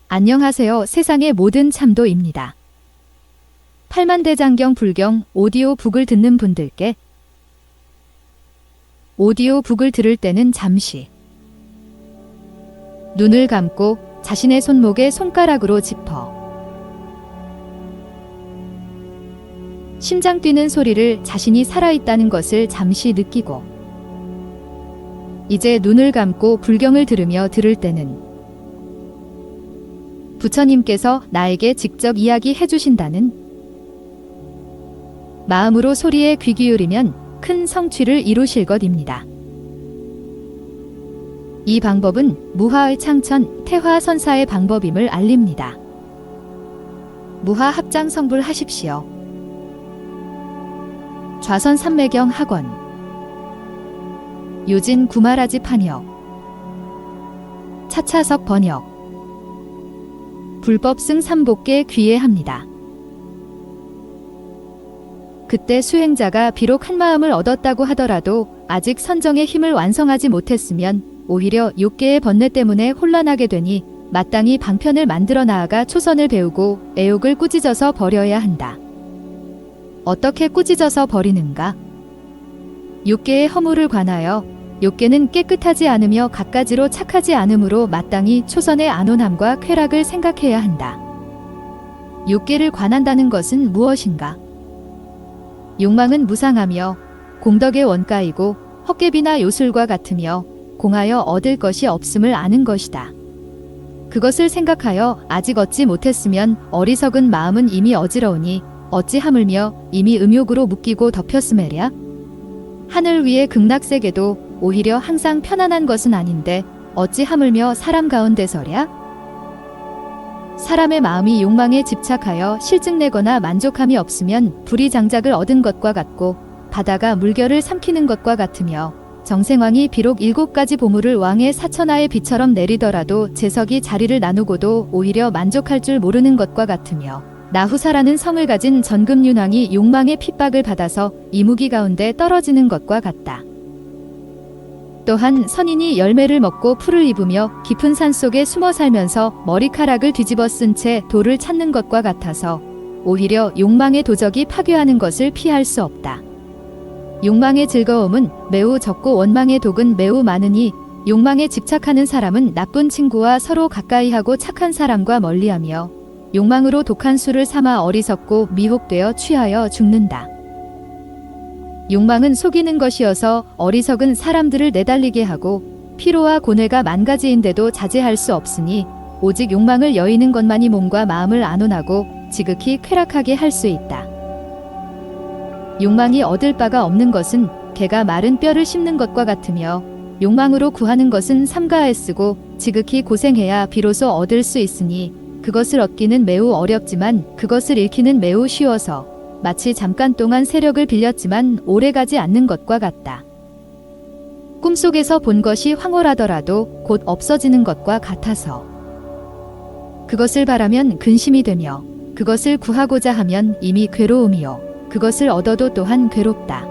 안녕하세요. 세상의 모든 참도입니다. 팔만대장경 불경 오디오북을 듣는 분들께 오디오북을 들을 때는 잠시 눈을 감고 자신의 손목에 손가락으로 짚어 심장 뛰는 소리를 자신이 살아있다는 것을 잠시 느끼고 이제 눈을 감고 불경을 들으며 들을 때는 부처님께서 나에게 직접 이야기해 주신다는 마음으로 소리에 귀 기울이면 큰 성취를 이루실 것입니다. 이 방법은 무하의 창천 태화선사의 방법임을 알립니다. 무하 합장성불 하십시오. 좌선 삼매경 학원 요진 구마라지 판역 차차석 번역 불법승 삼복계 귀해합니다. 그때 수행자가 비록 한마음을 얻었다고 하더라도 아직 선정의 힘을 완성하지 못했으면 오히려 욕계의 번뇌 때문에 혼란하게 되니 마땅히 방편을 만들어 나아가 초선을 배우고 애욕을 꾸짖어서 버려야 한다. 어떻게 꾸짖어서 버리는가? 욕계의 허물을 관하여 욕계는 깨끗하지 않으며 갖가지로 착하지 않으므로 마땅히 초선의 안온함과 쾌락을 생각해야 한다. 욕계를 관한다는 것은 무엇인가? 욕망은 무상하며 공덕의 원가이고 헛개비나 요술과 같으며 공하여 얻을 것이 없음을 아는 것이다. 그것을 생각하여 아직 얻지 못했으면 어리석은 마음은 이미 어지러우니 어찌 하물며 이미 음욕으로 묶이고 덮였음에랴? 하늘 위의 극락세계도 오히려 항상 편안한 것은 아닌데 어찌 하물며 사람 가운데서랴? 사람의 마음이 욕망에 집착하여 실증내거나 만족함이 없으면 불이 장작을 얻은 것과 같고 바다가 물결을 삼키는 것과 같으며 정생왕이 비록 7가지 보물을 왕의 사천하의 비처럼 내리더라도 재석이 자리를 나누고도 오히려 만족할 줄 모르는 것과 같으며 나후사라는 성을 가진 전금윤왕이 욕망의 핍박을 받아서 이무기 가운데 떨어지는 것과 같다. 또한 선인이 열매를 먹고 풀을 입으며 깊은 산 속에 숨어 살면서 머리카락을 뒤집어 쓴 채 돌을 찾는 것과 같아서 오히려 욕망의 도적이 파괴하는 것을 피할 수 없다. 욕망의 즐거움은 매우 적고 원망의 독은 매우 많으니 욕망에 집착하는 사람은 나쁜 친구와 서로 가까이하고 착한 사람과 멀리하며 욕망으로 독한 술을 삼아 어리석고 미혹되어 취하여 죽는다. 욕망은 속이는 것이어서 어리석은 사람들을 내달리게 하고 피로와 고뇌가 만가지인데도 자제할 수 없으니 오직 욕망을 여의는 것만이 몸과 마음을 안온하고 지극히 쾌락하게 할 수 있다. 욕망이 얻을 바가 없는 것은 개가 마른 뼈를 씹는 것과 같으며 욕망으로 구하는 것은 삼가 애쓰고 지극히 고생해야 비로소 얻을 수 있으니 그것을 얻기는 매우 어렵지만 그것을 잃기는 매우 쉬워서 마치 잠깐 동안 세력을 빌렸지만 오래가지 않는 것과 같다. 꿈속에서 본 것이 황홀하더라도 곧 없어지는 것과 같아서 그것을 바라면 근심이 되며 그것을 구하고자 하면 이미 괴로움이요 그것을 얻어도 또한 괴롭다.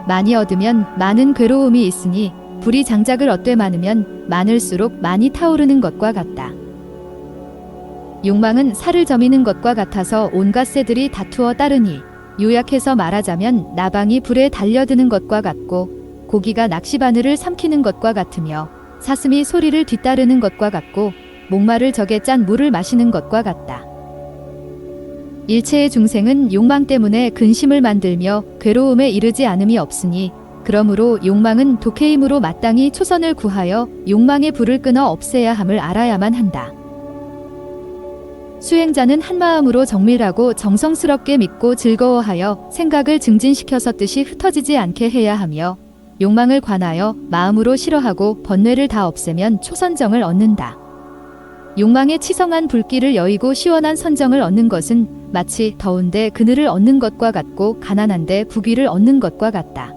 많이 얻으면 많은 괴로움이 있으니 불이 장작을 얻되 많으면 많을수록 많이 타오르는 것과 같다. 욕망은 살을 저미는 것과 같아서 온갖 새들이 다투어 따르니 요약해서 말하자면 나방이 불에 달려드는 것과 같고 고기가 낚시바늘을 삼키는 것과 같으며 사슴이 소리를 뒤따르는 것과 같고 목마를 적에 짠 물을 마시는 것과 같다. 일체의 중생은 욕망 때문에 근심을 만들며 괴로움에 이르지 않음이 없으니 그러므로 욕망은 독해임으로 마땅히 초선을 구하여 욕망의 불을 끊어 없애야 함을 알아야만 한다. 수행자는 한마음으로 정밀하고 정성스럽게 믿고 즐거워하여 생각을 증진시켜서 뜻이 흩어지지 않게 해야 하며 욕망을 관하여 마음으로 싫어하고 번뇌를 다 없애면 초선정을 얻는다. 욕망에 치성한 불길을 여의고 시원한 선정을 얻는 것은 마치 더운데 그늘을 얻는 것과 같고 가난한데 부귀를 얻는 것과 같다.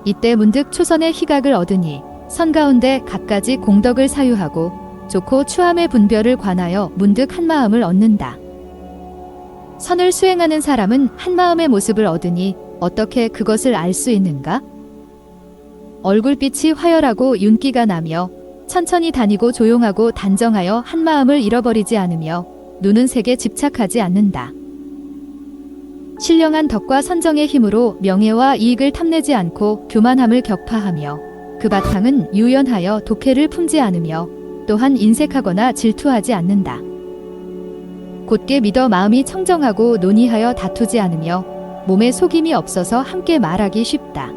이때 문득 초선의 희각을 얻으니 선 가운데 갖가지 공덕을 사유하고 좋고 추함의 분별을 관하여 문득 한마음을 얻는다. 선을 수행하는 사람은 한마음의 모습을 얻으니 어떻게 그것을 알 수 있는가? 얼굴빛이 화열하고 윤기가 나며 천천히 다니고 조용하고 단정하여 한마음을 잃어버리지 않으며 눈은 색에 집착하지 않는다. 신령한 덕과 선정의 힘으로 명예와 이익을 탐내지 않고 교만함을 격파하며 그 바탕은 유연하여 독해를 품지 않으며 또한 인색하거나 질투하지 않는다. 곧게 믿어 마음이 청정하고 논의하여 다투지 않으며 몸에 속임이 없어서 함께 말하기 쉽다.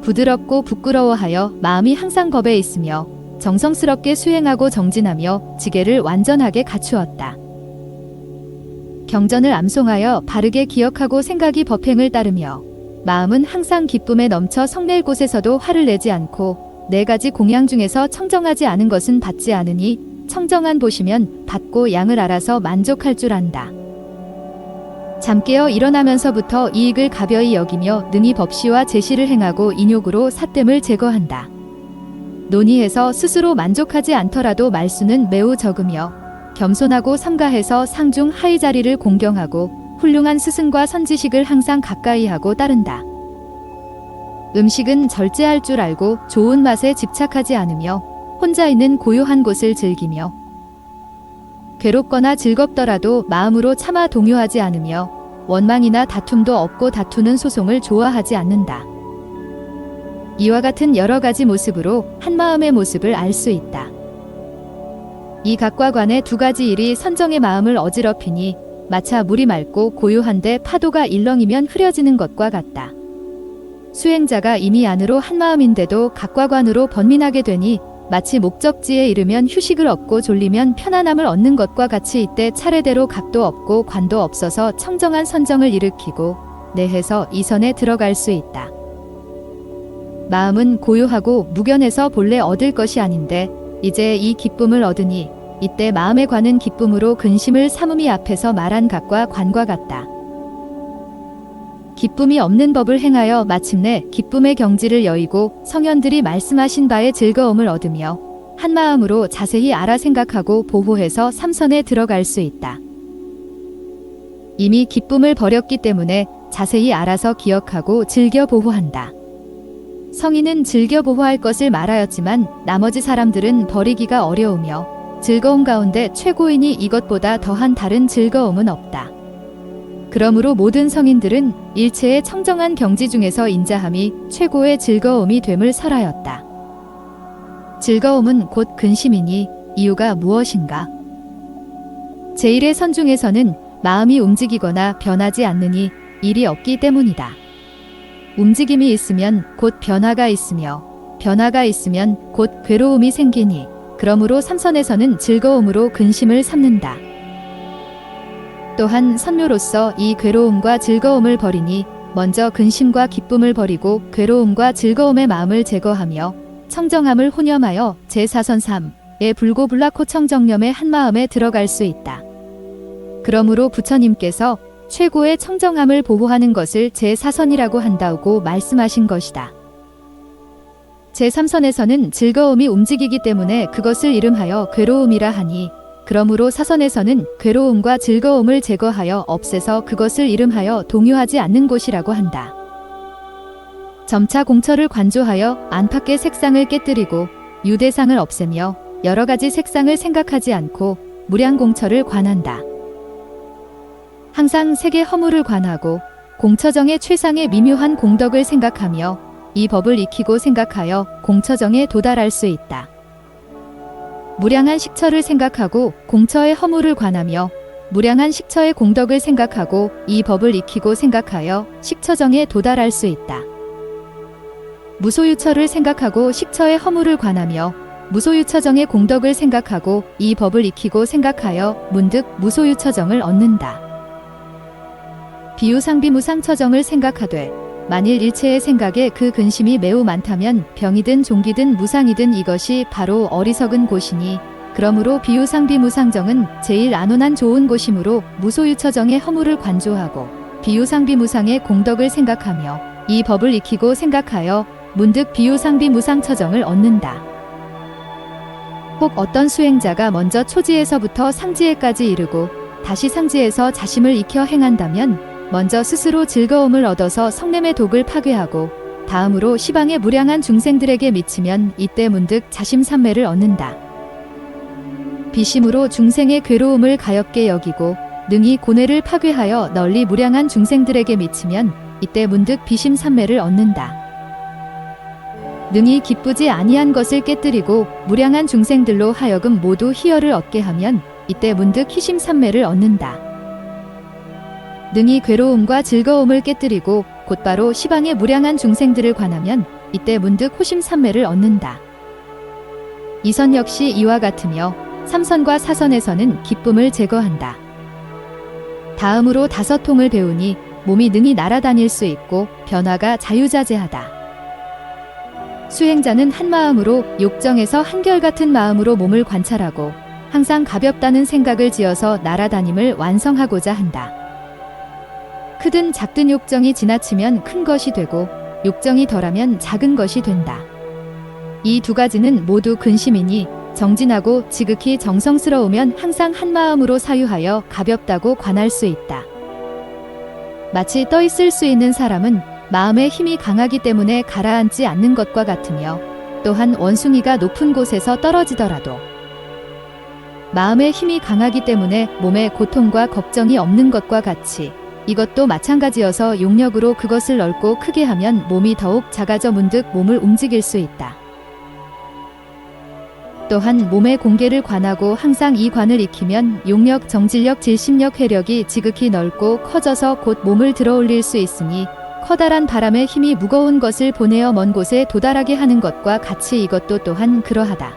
부드럽고 부끄러워하여 마음이 항상 겁에 있으며 정성스럽게 수행하고 정진하며 지계를 완전하게 갖추었다. 경전을 암송하여 바르게 기억하고 생각이 법행을 따르며 마음은 항상 기쁨에 넘쳐 성낼 곳에서도 화를 내지 않고 4가지 공양 중에서 청정하지 않은 것은 받지 않으니 청정한 보시면 받고 양을 알아서 만족할 줄 안다. 잠깨어 일어나면서부터 이익을 가벼이 여기며 능히 법시와 제시를 행하고 인욕으로 삿됨을 제거한다. 논의해서 스스로 만족하지 않더라도 말수는 매우 적으며 겸손하고 삼가해서 상중 하위 자리를 공경하고 훌륭한 스승과 선지식을 항상 가까이 하고 따른다. 음식은 절제할 줄 알고 좋은 맛에 집착하지 않으며 혼자 있는 고요한 곳을 즐기며 괴롭거나 즐겁더라도 마음으로 참아 동요하지 않으며 원망이나 다툼도 없고 다투는 소송을 좋아하지 않는다. 이와 같은 여러 가지 모습으로 한마음의 모습을 알 수 있다. 이 각과 관의 2가지 일이 선정의 마음을 어지럽히니 마차 물이 맑고 고요한데 파도가 일렁이면 흐려지는 것과 같다. 수행자가 이미 안으로 한마음인데도 각과 관으로 번민하게 되니 마치 목적지에 이르면 휴식을 얻고 졸리면 편안함을 얻는 것과 같이 이때 차례대로 각도 없고 관도 없어서 청정한 선정을 일으키고 내해서 이 선에 들어갈 수 있다. 마음은 고요하고 무견해서 본래 얻을 것이 아닌데 이제 이 기쁨을 얻으니 이때 마음에 관은 기쁨으로 근심을 삼음이 앞에서 말한 각과 관과 같다. 기쁨이 없는 법을 행하여 마침내 기쁨의 경지를 여의고 성현들이 말씀하신 바의 즐거움을 얻으며 한마음으로 자세히 알아 생각하고 보호해서 삼선에 들어갈 수 있다. 이미 기쁨을 버렸기 때문에 자세히 알아서 기억하고 즐겨 보호한다. 성인은 즐겨 보호할 것을 말하였지만 나머지 사람들은 버리기가 어려우며 즐거움 가운데 최고이니 이것보다 더한 다른 즐거움은 없다. 그러므로 모든 성인들은 일체의 청정한 경지 중에서 인자함이 최고의 즐거움이 됨을 설하였다. 즐거움은 곧 근심이니 이유가 무엇인가? 제1의 선 중에서는 마음이 움직이거나 변하지 않느니 일이 없기 때문이다. 움직임이 있으면 곧 변화가 있으며 변화가 있으면 곧 괴로움이 생기니 그러므로 삼선에서는 즐거움으로 근심을 삼는다. 또한 선묘로서 이 괴로움과 즐거움을 버리니 먼저 근심과 기쁨을 버리고 괴로움과 즐거움의 마음을 제거하며 청정함을 혼념하여 제4선 3의 불고불락호 청정념의 한마음에 들어갈 수 있다. 그러므로 부처님께서 최고의 청정함을 보호하는 것을 제4선이라고 한다고 말씀하신 것이다. 제3선에서는 즐거움이 움직이기 때문에 그것을 이름하여 괴로움이라 하니 그러므로 사선에서는 괴로움과 즐거움을 제거하여 없애서 그것을 이름하여 동요하지 않는 곳이라고 한다. 점차 공처를 관조하여 안팎의 색상을 깨뜨리고 유대상을 없애며 여러 가지 색상을 생각하지 않고 무량공처를 관한다. 항상 색의 허물을 관하고 공처정의 최상의 미묘한 공덕을 생각하며 이 법을 익히고 생각하여 공처정에 도달할 수 있다. 무량한 식처를 생각하고 공처의 허물을 관하며 무량한 식처의 공덕을 생각하고 이 법을 익히고 생각하여 식처정에 도달할 수 있다. 무소유처를 생각하고 식처의 허물을 관하며 무소유처정의 공덕을 생각하고 이 법을 익히고 생각하여 문득 무소유처정을 얻는다. 비유상비무상처정을 생각하되 만일 일체의 생각에 그 근심이 매우 많다면 병이든 종기든 무상이든 이것이 바로 어리석은 곳이니 그러므로 비유상비무상정은 제일 안온한 좋은 곳이므로 무소유처정의 허물을 관조하고 비유상비무상의 공덕을 생각하며 이 법을 익히고 생각하여 문득 비유상비무상처정을 얻는다. 혹 어떤 수행자가 먼저 초지에서부터 상지에까지 이르고 다시 상지에서 자심을 익혀 행한다면 먼저 스스로 즐거움을 얻어서 성냄의 독을 파괴하고 다음으로 시방의 무량한 중생들에게 미치면 이때 문득 자심삼매를 얻는다. 비심으로 중생의 괴로움을 가엾게 여기고 능히 고뇌를 파괴하여 널리 무량한 중생들에게 미치면 이때 문득 비심삼매를 얻는다. 능히 기쁘지 아니한 것을 깨뜨리고 무량한 중생들로 하여금 모두 희열을 얻게 하면 이때 문득 희심삼매를 얻는다. 능히 괴로움과 즐거움을 깨뜨리고 곧바로 시방의 무량한 중생들을 관하면 이때 문득 호심삼매를 얻는다. 이선 역시 이와 같으며 삼선과 사선에서는 기쁨을 제거한다. 다음으로 다섯통을 배우니 몸이 능히 날아다닐 수 있고 변화가 자유자재하다. 수행자는 한마음으로 욕정에서 한결같은 마음으로 몸을 관찰하고 항상 가볍다는 생각을 지어서 날아다님을 완성하고자 한다. 크든 작든 욕정이 지나치면 큰 것이 되고 욕정이 덜하면 작은 것이 된다. 이 두 가지는 모두 근심이니 정진하고 지극히 정성스러우면 항상 한마음으로 사유하여 가볍다고 관할 수 있다. 마치 떠 있을 수 있는 사람은 마음의 힘이 강하기 때문에 가라앉지 않는 것과 같으며 또한 원숭이가 높은 곳에서 떨어지더라도 마음의 힘이 강하기 때문에 몸에 고통과 걱정이 없는 것과 같이 이것도 마찬가지여서 용력으로 그것을 넓고 크게 하면 몸이 더욱 작아져 문득 몸을 움직일 수 있다. 또한 몸의 공계를 관하고 항상 이 관을 익히면 용력, 정질력, 질심력, 회력이 지극히 넓고 커져서 곧 몸을 들어올릴 수 있으니 커다란 바람의 힘이 무거운 것을 보내어 먼 곳에 도달하게 하는 것과 같이 이것도 또한 그러하다.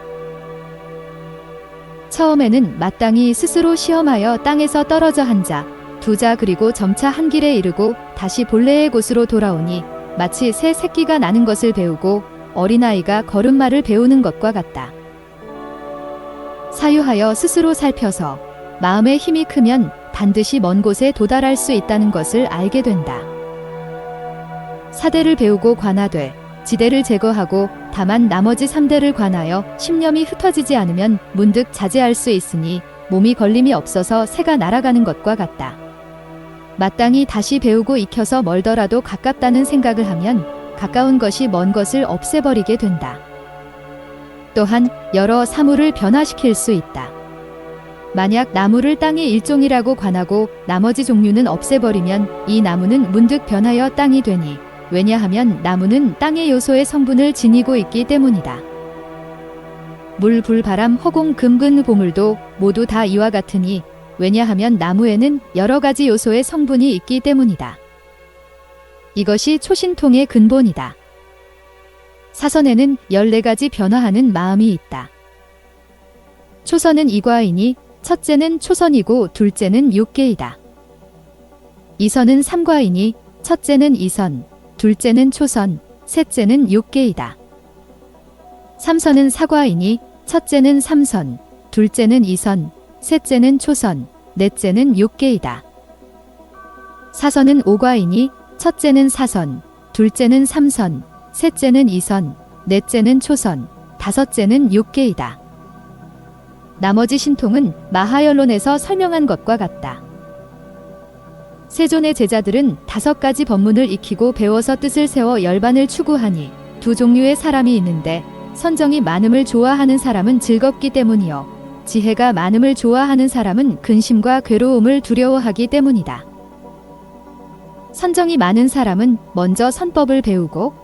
처음에는 마땅히 스스로 시험하여 땅에서 떨어져 한 자, 두 자 그리고 점차 한 길에 이르고 다시 본래의 곳으로 돌아오니 마치 새 새끼가 나는 것을 배우고 어린아이가 걸음마를 배우는 것과 같다. 사유하여 스스로 살펴서 마음의 힘이 크면 반드시 먼 곳에 도달할 수 있다는 것을 알게 된다. 사대를 배우고 관하되 지대를 제거하고 다만 나머지 3대를 관하여 신념이 흩어지지 않으면 문득 자제할 수 있으니 몸이 걸림이 없어서 새가 날아가는 것과 같다. 마땅히 다시 배우고 익혀서 멀더라도 가깝다는 생각을 하면 가까운 것이 먼 것을 없애버리게 된다. 또한 여러 사물을 변화시킬 수 있다. 만약 나무를 땅의 일종이라고 관하고 나머지 종류는 없애버리면 이 나무는 문득 변하여 땅이 되니 왜냐하면 나무는 땅의 요소의 성분을 지니고 있기 때문이다. 물, 불, 바람, 허공, 금, 근, 보물도 모두 다 이와 같으니 왜냐하면 나무에는 여러 가지 요소의 성분이 있기 때문이다. 이것이 초신통의 근본이다. 사선에는 14가지 변화하는 마음이 있다. 초선은 이과이니 첫째는 초선이고 둘째는 육계이다. 이선은 삼과이니 첫째는 이선, 둘째는 초선, 셋째는 육계이다. 삼선은 사과이니 첫째는 삼선, 둘째는 이선, 셋째는 초선, 넷째는 육계이다. 사선은 오과이니 첫째는 사선, 둘째는 삼선, 셋째는 이선, 넷째는 초선, 다섯째는 육계이다. 나머지 신통은 마하연론에서 설명한 것과 같다. 세존의 제자들은 5가지 법문을 익히고 배워서 뜻을 세워 열반을 추구하니 두 종류의 사람이 있는데 선정이 많음을 좋아하는 사람은 즐겁기 때문이요 지혜가 많음을 좋아하는 사람은 근심과 괴로움을 두려워하기 때문이다. 선정이 많은 사람은 먼저 선법을 배우고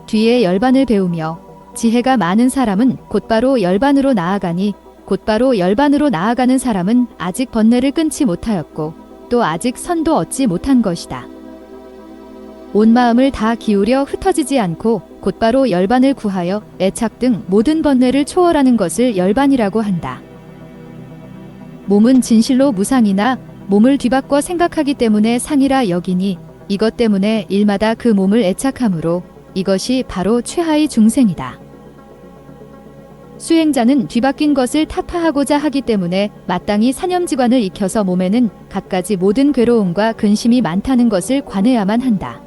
뒤에 열반을 배우며 지혜가 많은 사람은 곧바로 열반으로 나아가니 곧바로 열반으로 나아가는 사람은 아직 번뇌를 끊지 못하였고 또 아직 선도 얻지 못한 것이다. 온 마음을 다 기울여 흩어지지 않고 곧바로 열반을 구하여 애착 등 모든 번뇌를 초월하는 것을 열반이라고 한다. 몸은 진실로 무상이나 몸을 뒤바꿔 생각하기 때문에 상이라 여기니 이것 때문에 일마다 그 몸을 애착하므로 이것이 바로 최하의 중생이다. 수행자는 뒤바뀐 것을 타파하고자 하기 때문에 마땅히 사념지관을 익혀서 몸에는 갖가지 모든 괴로움과 근심이 많다는 것을 관해야만 한다.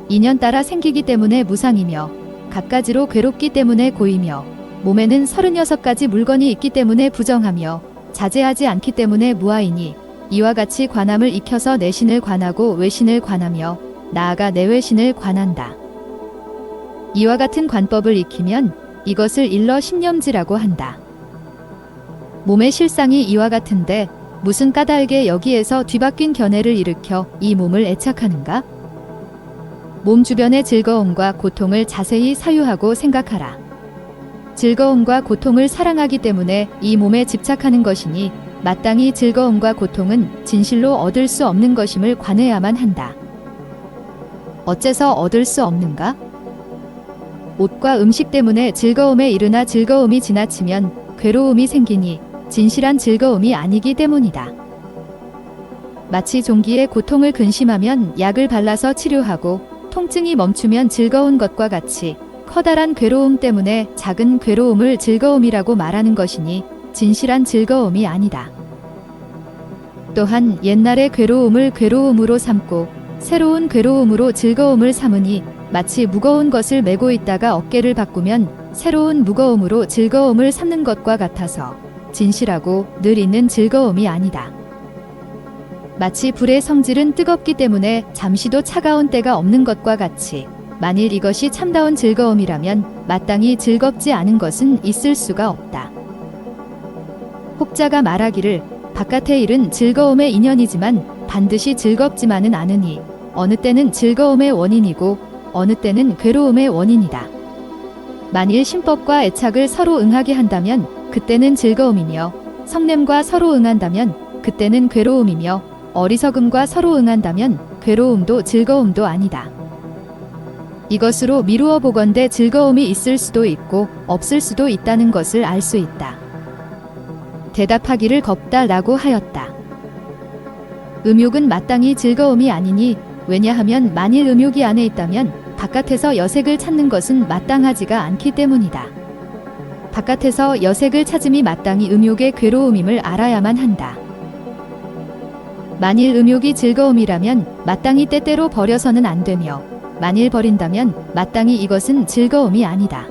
인연 따라 생기기 때문에 무상이며 갖가지로 괴롭기 때문에 고이며 몸에는 36가지 물건이 있기 때문에 부정하며 자제하지 않기 때문에 무아이니 이와 같이 관함을 익혀서 내신을 관하고 외신을 관하며 나아가 내외신을 관한다. 이와 같은 관법을 익히면 이것을 일러 신념지라고 한다. 몸의 실상이 이와 같은데 무슨 까닭에 여기에서 뒤바뀐 견해를 일으켜 이 몸을 애착하는가? 몸 주변의 즐거움과 고통을 자세히 사유하고 생각하라. 즐거움과 고통을 사랑하기 때문에 이 몸에 집착하는 것이니 마땅히 즐거움과 고통은 진실로 얻을 수 없는 것임을 관해야만 한다. 어째서 얻을 수 없는가? 옷과 음식 때문에 즐거움에 이르나 즐거움이 지나치면 괴로움이 생기니 진실한 즐거움이 아니기 때문이다. 마치 종기에 고통을 근심하면 약을 발라서 치료하고 통증이 멈추면 즐거운 것과 같이 커다란 괴로움 때문에 작은 괴로움을 즐거움이라고 말하는 것이니 진실한 즐거움이 아니다. 또한 옛날의 괴로움을 괴로움으로 삼고 새로운 괴로움으로 즐거움을 삼으니 마치 무거운 것을 메고 있다가 어깨를 바꾸면 새로운 무거움으로 즐거움을 삼는 것과 같아서 진실하고 늘 있는 즐거움이 아니다. 마치 불의 성질은 뜨겁기 때문에 잠시도 차가운 때가 없는 것과 같이 만일 이것이 참다운 즐거움이라면 마땅히 즐겁지 않은 것은 있을 수가 없다. 혹자가 말하기를 바깥의 일은 즐거움의 인연이지만 반드시 즐겁지만은 않으니 어느 때는 즐거움의 원인이고 어느 때는 괴로움의 원인이다. 만일 신법과 애착을 서로 응하게 한다면 그때는 즐거움이며 성냄과 서로 응한다면 그때는 괴로움이며 어리석음과 서로 응한다면 괴로움도 즐거움도 아니다. 이것으로 미루어 보건대 즐거움이 있을 수도 있고 없을 수도 있다는 것을 알 수 있다. 대답하기를 겁다라고 하였다. 음욕은 마땅히 즐거움이 아니니 왜냐하면 만일 음욕이 안에 있다면 바깥에서 여색을 찾는 것은 마땅하지가 않기 때문이다. 바깥에서 여색을 찾음이 마땅히 음욕의 괴로움임을 알아야만 한다. 만일 음욕이 즐거움이라면 마땅히 때때로 버려서는 안 되며 만일 버린다면 마땅히 이것은 즐거움이 아니다.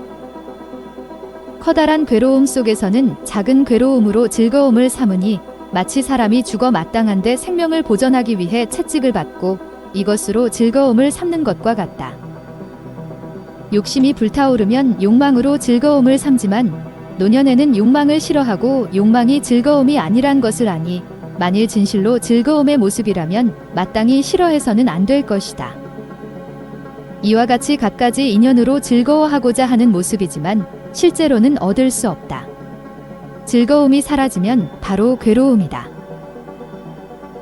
커다란 괴로움 속에서는 작은 괴로움으로 즐거움을 삼으니 마치 사람이 죽어 마땅한데 생명을 보전하기 위해 채찍을 받고 이것으로 즐거움을 삼는 것과 같다. 욕심이 불타오르면 욕망으로 즐거움을 삼지만 노년에는 욕망을 싫어하고 욕망이 즐거움이 아니란 것을 아니 만일 진실로 즐거움의 모습이라면 마땅히 싫어해서는 안 될 것이다. 이와 같이 갖가지 인연으로 즐거워하고자 하는 모습이지만 실제로는 얻을 수 없다. 즐거움이 사라지면 바로 괴로움이다.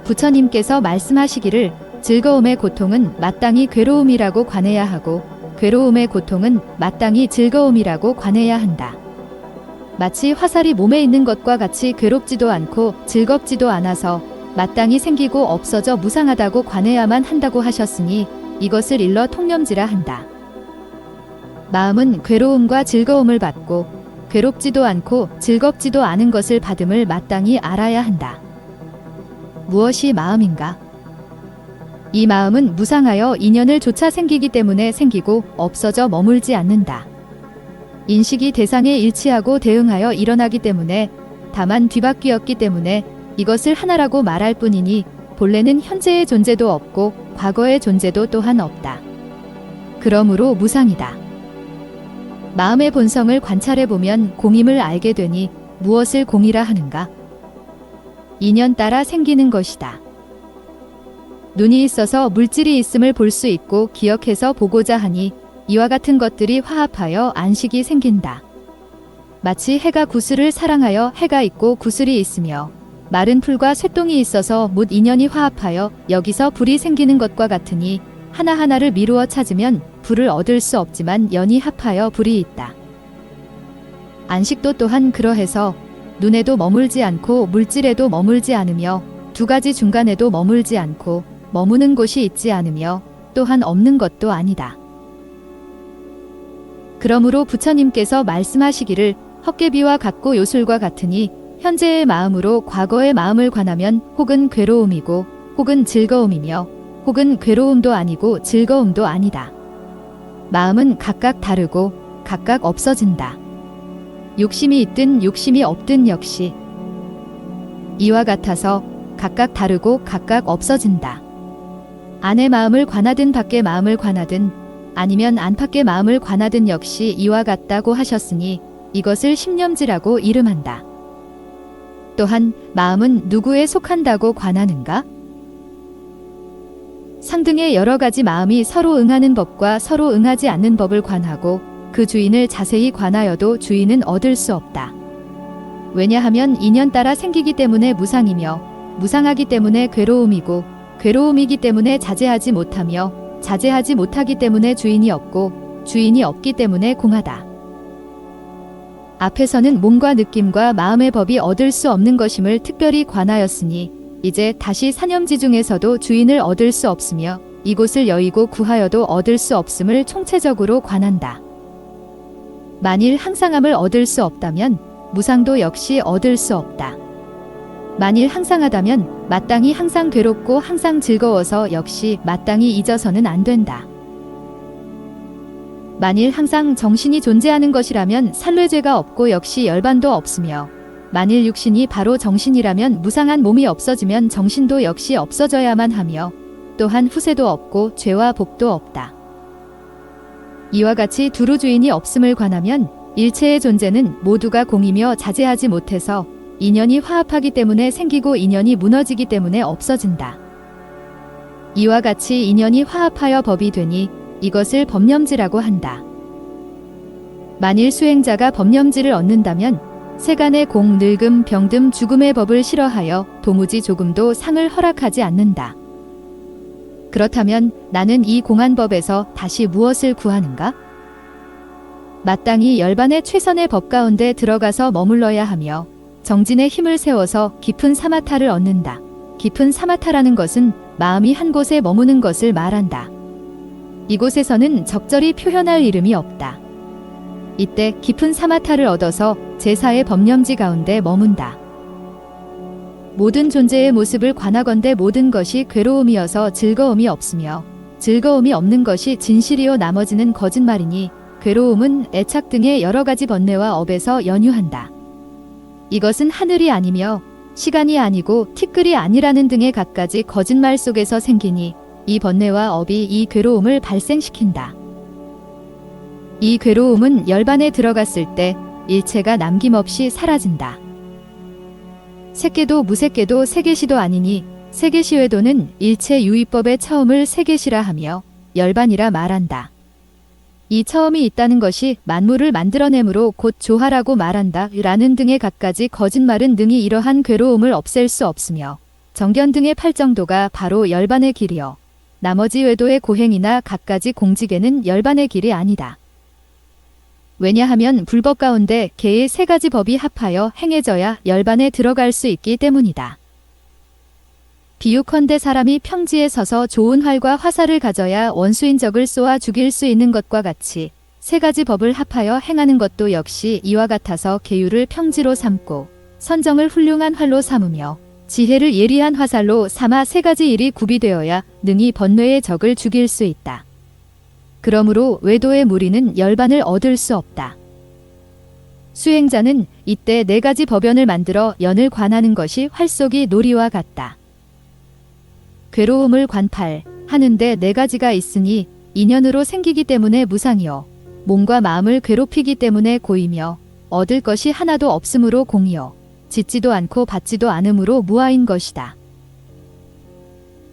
부처님께서 말씀하시기를 즐거움의 고통은 마땅히 괴로움이라고 관해야 하고 괴로움의 고통은 마땅히 즐거움이라고 관해야 한다. 마치 화살이 몸에 있는 것과 같이 괴롭지도 않고 즐겁지도 않아서 마땅히 생기고 없어져 무상하다고 관해야만 한다고 하셨으니 이것을 일러 통념지라 한다. 마음은 괴로움과 즐거움을 받고 괴롭지도 않고 즐겁지도 않은 것을 받음을 마땅히 알아야 한다. 무엇이 마음인가? 이 마음은 무상하여 인연을 조차 생기기 때문에 생기고 없어져 머물지 않는다. 인식이 대상에 일치하고 대응하여 일어나기 때문에 다만 뒤바뀌었기 때문에 이것을 하나라고 말할 뿐이니 본래는 현재의 존재도 없고 과거의 존재도 또한 없다. 그러므로 무상이다. 마음의 본성을 관찰해보면 공임을 알게 되니 무엇을 공이라 하는가? 인연 따라 생기는 것이다. 눈이 있어서 물질이 있음을 볼 수 있고 기억해서 보고자 하니 이와 같은 것들이 화합하여 안식이 생긴다. 마치 해가 구슬을 사랑하여 해가 있고 구슬이 있으며 마른 풀과 쇠똥이 있어서 못 인연이 화합하여 여기서 불이 생기는 것과 같으니 하나하나를 미루어 찾으면 불을 얻을 수 없지만 연이 합하여 불이 있다. 안식도 또한 그러해서 눈에도 머물지 않고 물질에도 머물지 않으며 두 가지 중간에도 머물지 않고 머무는 곳이 있지 않으며 또한 없는 것도 아니다. 그러므로 부처님께서 말씀하시기를 헛개비와 같고 요술과 같으니 현재의 마음으로 과거의 마음을 관하면 혹은 괴로움이고 혹은 즐거움이며 혹은 괴로움도 아니고 즐거움도 아니다. 마음은 각각 다르고 각각 없어진다. 욕심이 있든 욕심이 없든 역시 이와 같아서 각각 다르고 각각 없어진다. 안의 마음을 관하든 밖의 마음을 관하든 아니면 안팎의 마음을 관하든 역시 이와 같다고 하셨으니 이것을 심념지라고 이름한다. 또한 마음은 누구에 속한다고 관하는가? 상등의 여러 가지 마음이 서로 응하는 법과 서로 응하지 않는 법을 관하고 그 주인을 자세히 관하여도 주인은 얻을 수 없다. 왜냐하면 인연 따라 생기기 때문에 무상이며 무상하기 때문에 괴로움이고 괴로움이기 때문에 자제하지 못하며 자제하지 못하기 때문에 주인이 없고 주인이 없기 때문에 공하다. 앞에서는 몸과 느낌과 마음의 법이 얻을 수 없는 것임을 특별히 관하였으니 이제 다시 사념지 중에서도 주인을 얻을 수 없으며 이곳을 여의고 구하여도 얻을 수 없음을 총체적으로 관한다. 만일 항상함을 얻을 수 없다면 무상도 역시 얻을 수 없다. 만일 항상하다면 마땅히 항상 괴롭고 항상 즐거워서 역시 마땅히 잊어서는 안 된다. 만일 항상 정신이 존재하는 것이라면 살뇌죄가 없고 역시 열반도 없으며 만일 육신이 바로 정신이라면 무상한 몸이 없어지면 정신도 역시 없어져야만 하며 또한 후세도 없고 죄와 복도 없다. 이와 같이 두루 주인이 없음을 관하면 일체의 존재는 모두가 공이며 자제하지 못해서 인연이 화합하기 때문에 생기고 인연이 무너지기 때문에 없어진다. 이와 같이 인연이 화합하여 법이 되니 이것을 법념지라고 한다. 만일 수행자가 법념지를 얻는다면 세간의 공, 늙음, 병듦, 죽음의 법을 싫어하여 도무지 조금도 상을 허락하지 않는다. 그렇다면 나는 이 공한 법에서 다시 무엇을 구하는가? 마땅히 열반의 최선의 법 가운데 들어가서 머물러야 하며 정진의 힘을 세워서 깊은 사마타를 얻는다. 깊은 사마타라는 것은 마음이 한 곳에 머무는 것을 말한다. 이곳에서는 적절히 표현할 이름이 없다. 이때 깊은 사마타를 얻어서 제4의 법념지 가운데 머문다. 모든 존재의 모습을 관하건대 모든 것이 괴로움이어서 즐거움이 없으며 즐거움이 없는 것이 진실이요 나머지는 거짓말이니 괴로움은 애착 등의 여러 가지 번뇌와 업에서 연유한다. 이것은 하늘이 아니며 시간이 아니고 티끌이 아니라는 등의 갖가지 거짓말 속에서 생기니 이 번뇌와 업이 이 괴로움을 발생시킨다. 이 괴로움은 열반에 들어갔을 때 일체가 남김없이 사라진다. 색계도 무색계도 세계시도 아니니 세계시외도는 일체 유의법의 처음을 세계시라 하며 열반이라 말한다. 이 처음이 있다는 것이 만물을 만들어내므로 곧 조화라고 말한다 라는 등의 갖가지 거짓말은 능히 이러한 괴로움을 없앨 수 없으며 정견 등의 팔정도가 바로 열반의 길이요 나머지 외도의 고행이나 갖가지 공직에는 열반의 길이 아니다. 왜냐하면 불법 가운데 개의 세 가지 법이 합하여 행해져야 열반에 들어갈 수 있기 때문이다. 비유컨대 사람이 평지에 서서 좋은 활과 화살을 가져야 원수인 적을 쏘아 죽일 수 있는 것과 같이 세 가지 법을 합하여 행하는 것도 역시 이와 같아서 계율을 평지로 삼고 선정을 훌륭한 활로 삼으며 지혜를 예리한 화살로 삼아 세 가지 일이 구비되어야 능히 번뇌의 적을 죽일 수 있다. 그러므로 외도의 무리는 열반을 얻을 수 없다. 수행자는 이때 네 가지 법연을 만들어 연을 관하는 것이 활쏘기 놀이와 같다. 괴로움을 관팔 하는데 네 가지가 있으니 인연으로 생기기 때문에 무상이요 몸과 마음을 괴롭히기 때문에 고이며 얻을 것이 하나도 없으므로 공이요 짓지도 않고 받지도 않으므로 무아인 것이다.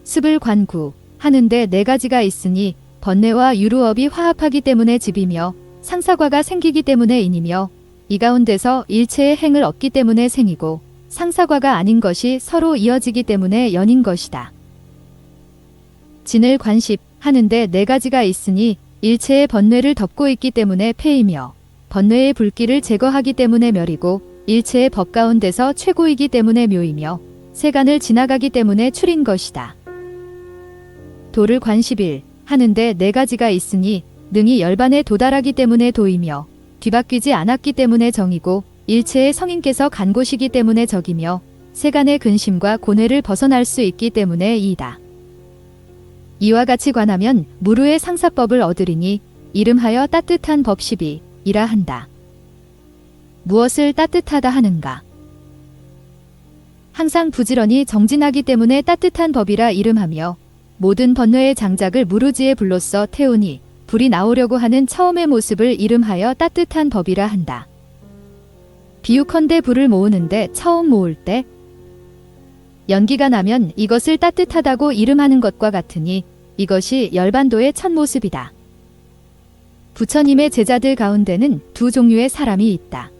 습을 관구 하는데 네 가지가 있으니 번뇌와 유루업이 화합하기 때문에 집이며 상사과가 생기기 때문에 인이며 이 가운데서 일체의 행을 얻기 때문에 생이고 상사과가 아닌 것이 서로 이어지기 때문에 연인 것이다. 진을 관십 하는데 네 가지가 있으니 일체의 번뇌를 덮고 있기 때문에 폐이며 번뇌의 불길을 제거하기 때문에 멸이고 일체의 법 가운데서 최고이기 때문에 묘이며 세간을 지나가기 때문에 출인 것이다. 도를 관십일 하는데 네 가지가 있으니 능히 열반에 도달하기 때문에 도이며 뒤바뀌지 않았기 때문에 정이고 일체의 성인께서 간 곳이기 때문에 적이며 세간의 근심과 고뇌를 벗어날 수 있기 때문에 이이다. 이와 같이 관하면 무루의 상사법을 얻으리니 이름하여 따뜻한 법십이이라 한다. 무엇을 따뜻하다 하는가? 항상 부지런히 정진하기 때문에 따뜻한 법이라 이름하며 모든 번뇌의 장작을 무르지에 불로써 태우니 불이 나오려고 하는 처음의 모습을 이름하여 따뜻한 법이라 한다. 비유컨대 불을 모으는데 처음 모을 때 연기가 나면 이것을 따뜻하다고 이름하는 것과 같으니 이것이 열반도의 첫 모습이다. 부처님의 제자들 가운데는 두 종류의 사람이 있다.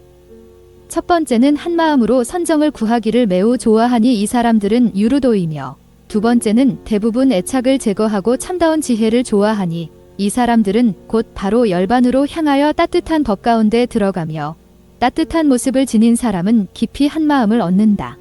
첫 번째는 한마음으로 선정을 구하기를 매우 좋아하니 이 사람들은 유루도이며, 두 번째는 대부분 애착을 제거하고 참다운 지혜를 좋아하니 이 사람들은 곧 바로 열반으로 향하여 따뜻한 법 가운데 들어가며 따뜻한 모습을 지닌 사람은 깊이 한마음을 얻는다.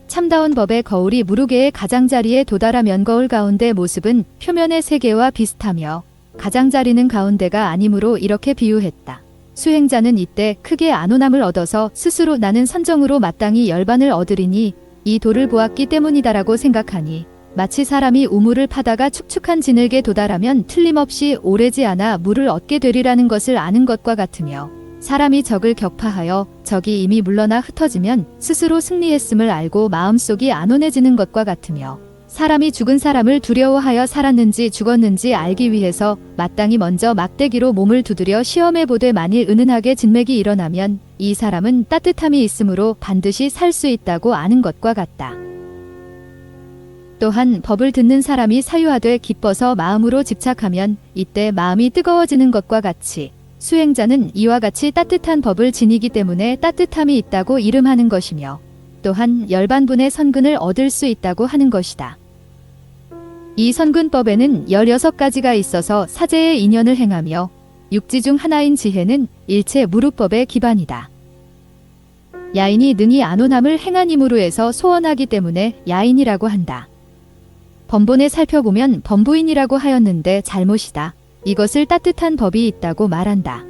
참다운 법의 거울이 무르개의 가장자리에 도달하면 거울 가운데 모습은 표면의 세계와 비슷하며 가장자리는 가운데가 아니므로 이렇게 비유했다. 수행자는 이때 크게 안온함을 얻어서 스스로 나는 선정으로 마땅히 열반을 얻으리니 이 도를 보았기 때문이다라고 생각하니 마치 사람이 우물을 파다가 축축한 진흙에 도달하면 틀림없이 오래지 않아 물을 얻게 되리라는 것을 아는 것과 같으며, 사람이 적을 격파하여 적이 이미 물러나 흩어지면 스스로 승리했음을 알고 마음속이 안온해지는 것과 같으며, 사람이 죽은 사람을 두려워하여 살았는지 죽었는지 알기 위해서 마땅히 먼저 막대기로 몸을 두드려 시험해 보되 만일 은은하게 진맥이 일어나면 이 사람은 따뜻함이 있으므로 반드시 살 수 있다고 아는 것과 같다. 또한 법을 듣는 사람이 사유하되 기뻐서 마음으로 집착하면 이때 마음이 뜨거워지는 것과 같이 수행자는 이와 같이 따뜻한 법을 지니기 때문에 따뜻함이 있다고 이름하는 것이며, 또한 열반분의 선근을 얻을 수 있다고 하는 것이다. 이 선근법에는 16가지가 있어서 사제의 인연을 행하며 육지 중 하나인 지혜는 일체 무릇법의 기반이다. 야인이 능히 안온함을 행하님으로 해서 소원하기 때문에 야인이라고 한다. 번본에 살펴보면 번부인이라고 하였는데 잘못이다. 이것을 따뜻한 법이 있다고 말한다.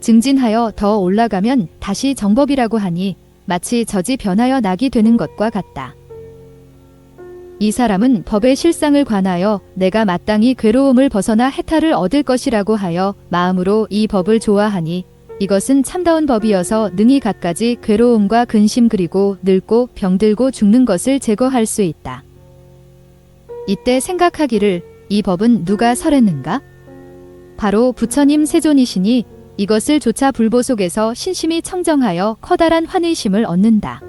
증진하여 더 올라가면 다시 정법이라고 하니 마치 젖이 변하여 낙이 되는 것과 같다. 이 사람은 법의 실상을 관하여 내가 마땅히 괴로움을 벗어나 해탈을 얻을 것이라고 하여 마음으로 이 법을 좋아하니 이것은 참다운 법이어서 능히 갖가지 괴로움과 근심 그리고 늙고 병들고 죽는 것을 제거할 수 있다. 이때 생각하기를 이 법은 누가 설했는가? 바로 부처님 세존이시니 이것을 조차 불보 속에서 신심이 청정하여 커다란 환의심을 얻는다.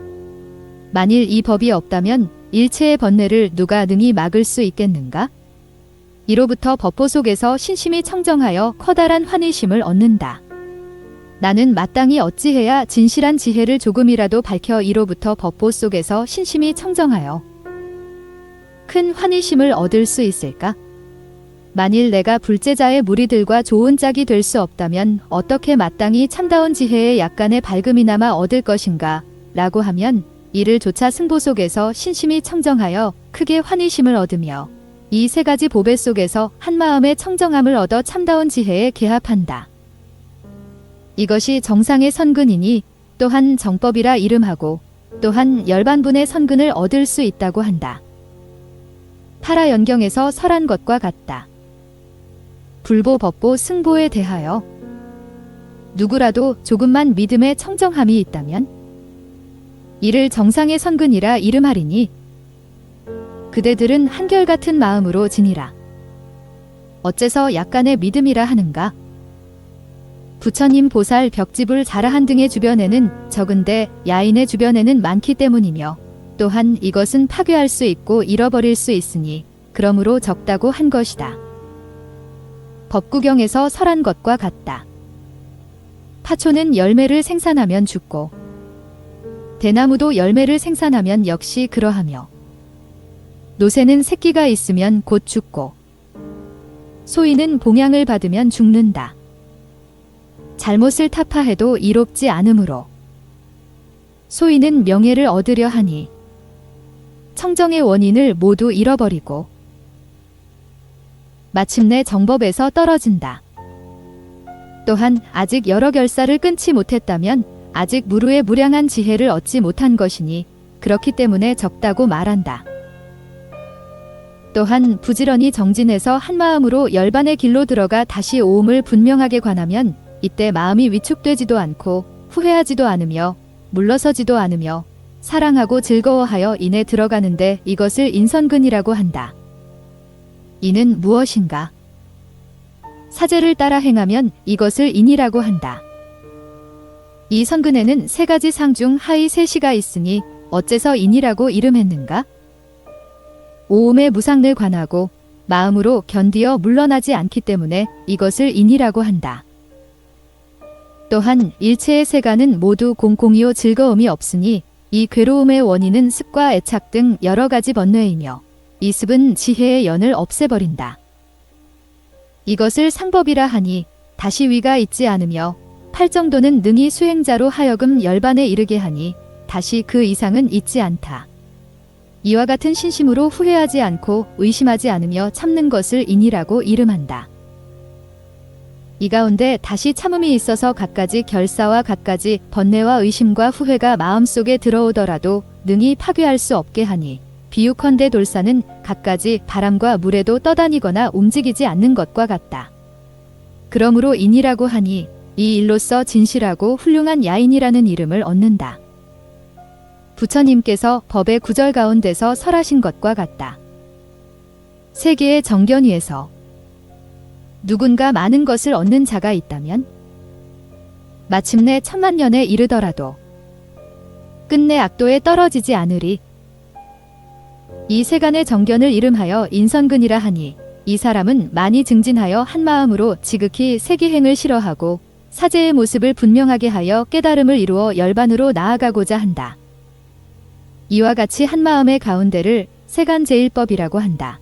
만일 이 법이 없다면 일체의 번뇌를 누가 능히 막을 수 있겠는가? 이로부터 법보 속에서 신심이 청정하여 커다란 환의심을 얻는다. 나는 마땅히 어찌해야 진실한 지혜를 조금이라도 밝혀 이로부터 법보 속에서 신심이 청정하여 큰 환희심을 얻을 수 있을까? 만일 내가 불제자의 무리들과 좋은 짝이 될 수 없다면 어떻게 마땅히 참다운 지혜의 약간의 밝음이나마 얻을 것인가? 라고 하면 이를 조차 승보 속에서 신심이 청정하여 크게 환희심을 얻으며 이 세 가지 보배 속에서 한마음의 청정함을 얻어 참다운 지혜에 개합한다. 이것이 정상의 선근이니 또한 정법이라 이름하고 또한 열반분의 선근을 얻을 수 있다고 한다. 파라연경에서 설한 것과 같다. 불보, 법보, 승보에 대하여 누구라도 조금만 믿음의 청정함이 있다면 이를 정상의 선근이라 이름하리니 그대들은 한결같은 마음으로 지니라. 어째서 약간의 믿음이라 하는가? 부처님 보살 벽지불 자라한 등의 주변에는 적은데 야인의 주변에는 많기 때문이며 또한 이것은 파괴할 수 있고 잃어버릴 수 있으니 그러므로 적다고 한 것이다. 법구경에서 설한 것과 같다. 파초는 열매를 생산하면 죽고 대나무도 열매를 생산하면 역시 그러하며 노새는 새끼가 있으면 곧 죽고 소인은 봉양을 받으면 죽는다. 잘못을 타파해도 이롭지 않으므로 소인은 명예를 얻으려 하니 청정의 원인을 모두 잃어버리고 마침내 정법에서 떨어진다. 또한 아직 여러 결사를 끊지 못했다면 아직 무르의 무량한 지혜를 얻지 못한 것이니 그렇기 때문에 적다고 말한다. 또한 부지런히 정진해서 한마음으로 열반의 길로 들어가 다시 오음을 분명하게 관하면 이때 마음이 위축되지도 않고 후회하지도 않으며 물러서지도 않으며 사랑하고 즐거워하여 인에 들어가는데 이것을 인선근이라고 한다. 이는 무엇인가? 사제를 따라 행하면 이것을 인이라고 한다. 이 선근에는 세 가지 상 중 하위 셋이가 있으니 어째서 인이라고 이름했는가? 오음의 무상을 관하고 마음으로 견디어 물러나지 않기 때문에 이것을 인이라고 한다. 또한 일체의 세간은 모두 공공이요 즐거움이 없으니 이 괴로움의 원인은 습과 애착 등 여러 가지 번뇌이며 이 습은 지혜의 연을 없애버린다. 이것을 상법이라 하니 다시 위가 있지 않으며 팔정도는 능히 수행자로 하여금 열반에 이르게 하니 다시 그 이상은 있지 않다. 이와 같은 신심으로 후회하지 않고 의심하지 않으며 참는 것을 인이라고 이름한다. 이 가운데 다시 참음이 있어서 갖가지 결사와 갖가지 번뇌와 의심과 후회가 마음속에 들어오더라도 능히 파괴할 수 없게 하니 비유컨대 돌산은 갖가지 바람과 물에도 떠다니거나 움직이지 않는 것과 같다. 그러므로 인이라고 하니 이 일로서 진실하고 훌륭한 야인이라는 이름을 얻는다. 부처님께서 법의 구절 가운데서 설하신 것과 같다. 세계의 정견위에서 누군가 많은 것을 얻는 자가 있다면 마침내 천만년에 이르더라도 끝내 악도에 떨어지지 않으리. 이 세간의 정견을 이름하여 인선근이라 하니 이 사람은 많이 증진하여 한마음으로 지극히 세기행을 싫어하고 사제의 모습을 분명하게 하여 깨달음을 이루어 열반으로 나아가고자 한다. 이와 같이 한마음의 가운데를 세간제일법이라고 한다.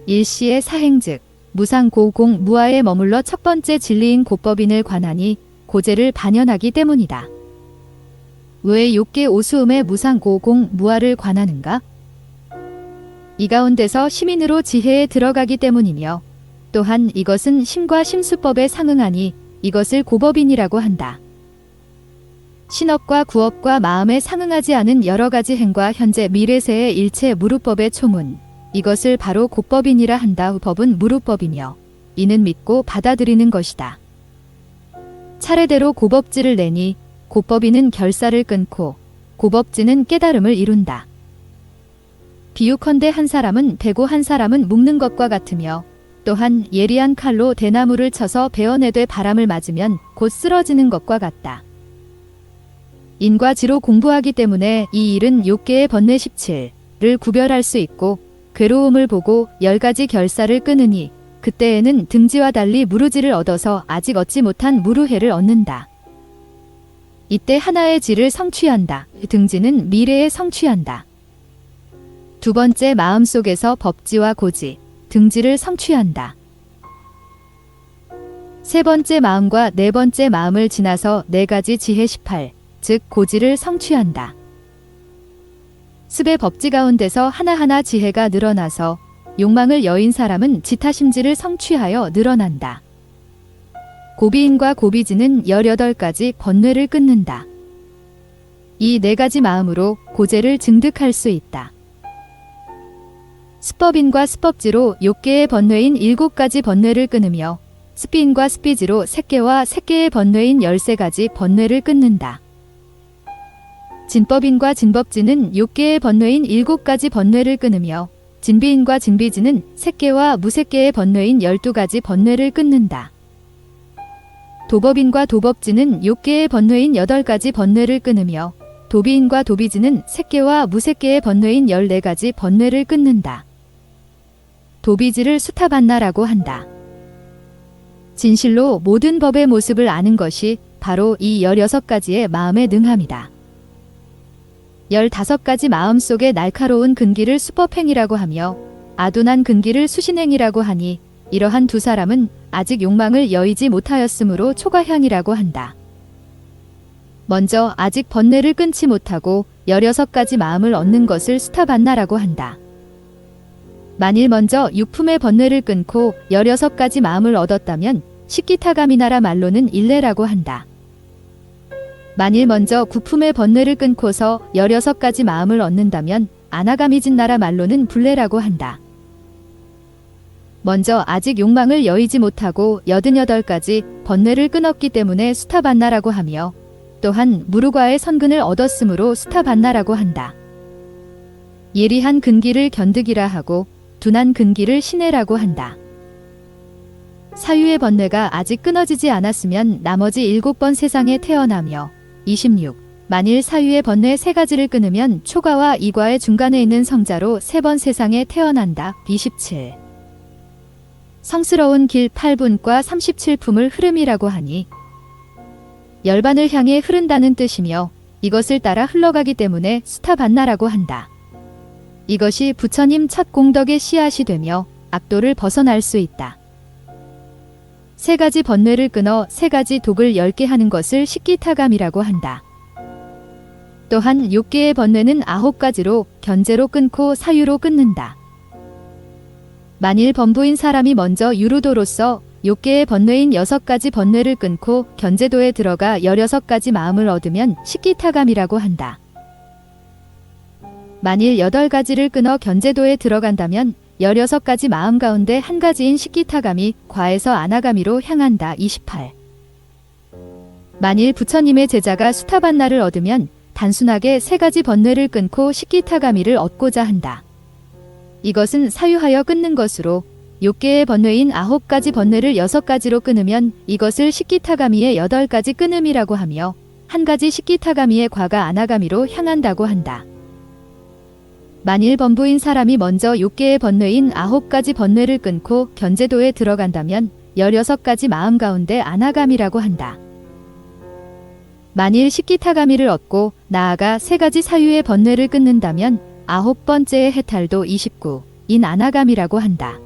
일시의 사행 즉 무상고공 무아에 머물러 첫 번째 진리인 고법인을 관하니 고제를 반연하기 때문이다. 왜 욕계 오수음의 무상고공 무아를 관하는가? 이 가운데서 시민으로 지혜에 들어가기 때문이며 또한 이것은 심과 심수법에 상응하니 이것을 고법인이라고 한다. 신업과 구업과 마음에 상응하지 않은 여러 가지 행과 현재 미래세의 일체 무루법의 초문 이것을 바로 고법인이라 한다. 법은 무루법이며 이는 믿고 받아들이는 것이다. 차례대로 고법지를 내니 고법인은 결사를 끊고 고법지는 깨달음을 이룬다. 비유컨대 한 사람은 베고 한 사람은 묶는 것과 같으며 또한 예리한 칼로 대나무를 쳐서 베어내되 바람을 맞으면 곧 쓰러지는 것과 같다. 인과 지로 공부하기 때문에 이 일은 욕계의 번뇌 17를 구별할 수 있고 괴로움을 보고 10가지 결사를 끊으니 그때에는 등지와 달리 무르지를 얻어서 아직 얻지 못한 무루해를 얻는다. 이때 하나의 지를 성취한다. 등지는 미래에 성취한다. 두 번째 마음속에서 법지와 고지, 등지를 성취한다. 세 번째 마음과 네 번째 마음을 지나서 4가지 지혜 18, 즉 고지를 성취한다. 습의 법지 가운데서 하나하나 지혜가 늘어나서 욕망을 여인 사람은 지타심지를 성취하여 늘어난다. 고비인과 고비지는 18가지 번뇌를 끊는다. 이 4가지 마음으로 고제를 증득할 수 있다. 습법인과 습법지로 욕계의 번뇌인 7가지 번뇌를 끊으며 습비인과 습비지로 색계와 색계의 번뇌인 13가지 번뇌를 끊는다. 진법인과 진법지는 욕계의 번뇌인 7가지 번뇌를 끊으며 진비인과 진비지는 색계와 무색계의 번뇌인 12가지 번뇌를 끊는다. 도법인과 도법지는 욕계의 번뇌인 8가지 번뇌를 끊으며 도비인과 도비지는 색계와 무색계의 번뇌인 14가지 번뇌를 끊는다. 도비지를 수타반나라고 한다. 진실로 모든 법의 모습을 아는 것이 바로 이 16가지의 마음의 능함이다. 15가지 마음속에 날카로운 근기를 수법행이라고 하며 아둔한 근기를 수신행이라고 하니 이러한 두 사람은 아직 욕망을 여의지 못하였으므로 초가향이라고 한다. 먼저 아직 번뇌를 끊지 못하고 16가지 마음을 얻는 것을 수타반나라고 한다. 만일 먼저 육품의 번뇌를 끊고 16가지 마음을 얻었다면 식기타가미나라 말로는 일례라고 한다. 만일 먼저 구품의 번뇌를 끊고서 16가지 마음을 얻는다면 아나가미진나라 말로는 불례라고 한다. 먼저 아직 욕망을 여의지 못하고 88가지 번뇌를 끊었기 때문에 수타반나라고 하며 또한 무르과의 선근을 얻었으므로 스타반나라고 한다. 예리한 근기를 견득이라 하고 둔한 근기를 신해라고 한다. 사유의 번뇌가 아직 끊어지지 않았으면 나머지 7번 세상에 태어나며 26. 만일 사유의 번뇌 3가지를 끊으면 초가와 이과의 중간에 있는 성자로 3번 세상에 태어난다. 27. 성스러운 길 8분과 37품을 흐름이라고 하니 열반을 향해 흐른다는 뜻이며 이것을 따라 흘러가기 때문에 스타반나라고 한다. 이것이 부처님 첫 공덕의 씨앗이 되며 악도를 벗어날 수 있다. 3가지 번뇌를 끊어 3가지 독을 10개 하는 것을 식기타감이라고 한다. 또한 6개의 번뇌는 9가지로 견제로 끊고 사유로 끊는다. 만일 범부인 사람이 먼저 유루도로서 6개의 번뇌인 6가지 번뇌를 끊고 견제도에 들어가 16가지 마음을 얻으면 식기타감이라고 한다. 만일 8가지를 끊어 견제도에 들어간다면 16가지 마음 가운데 한 가지인 식기타감이 과에서 아나가미로 향한다. 28. 만일 부처님의 제자가 수타반나를 얻으면 단순하게 3가지 번뇌를 끊고 식기타가미를 얻고자 한다. 이것은 사유하여 끊는 것으로 6개의 번뇌인 9가지 번뇌를 6가지로 끊으면 이것을 식기타가미의 8가지 끊음이라고 하며 한 가지 식기타가미의 과가 아나가미로 향한다고 한다. 만일 범부인 사람이 먼저 6개의 번뇌인 9가지 번뇌를 끊고 견제도에 들어간다면 16가지 마음 가운데 아나가미라고 한다. 만일 식기타가미를 얻고 나아가 3가지 사유의 번뇌를 끊는다면 9번째의 해탈도 29인 아나가미라고 한다.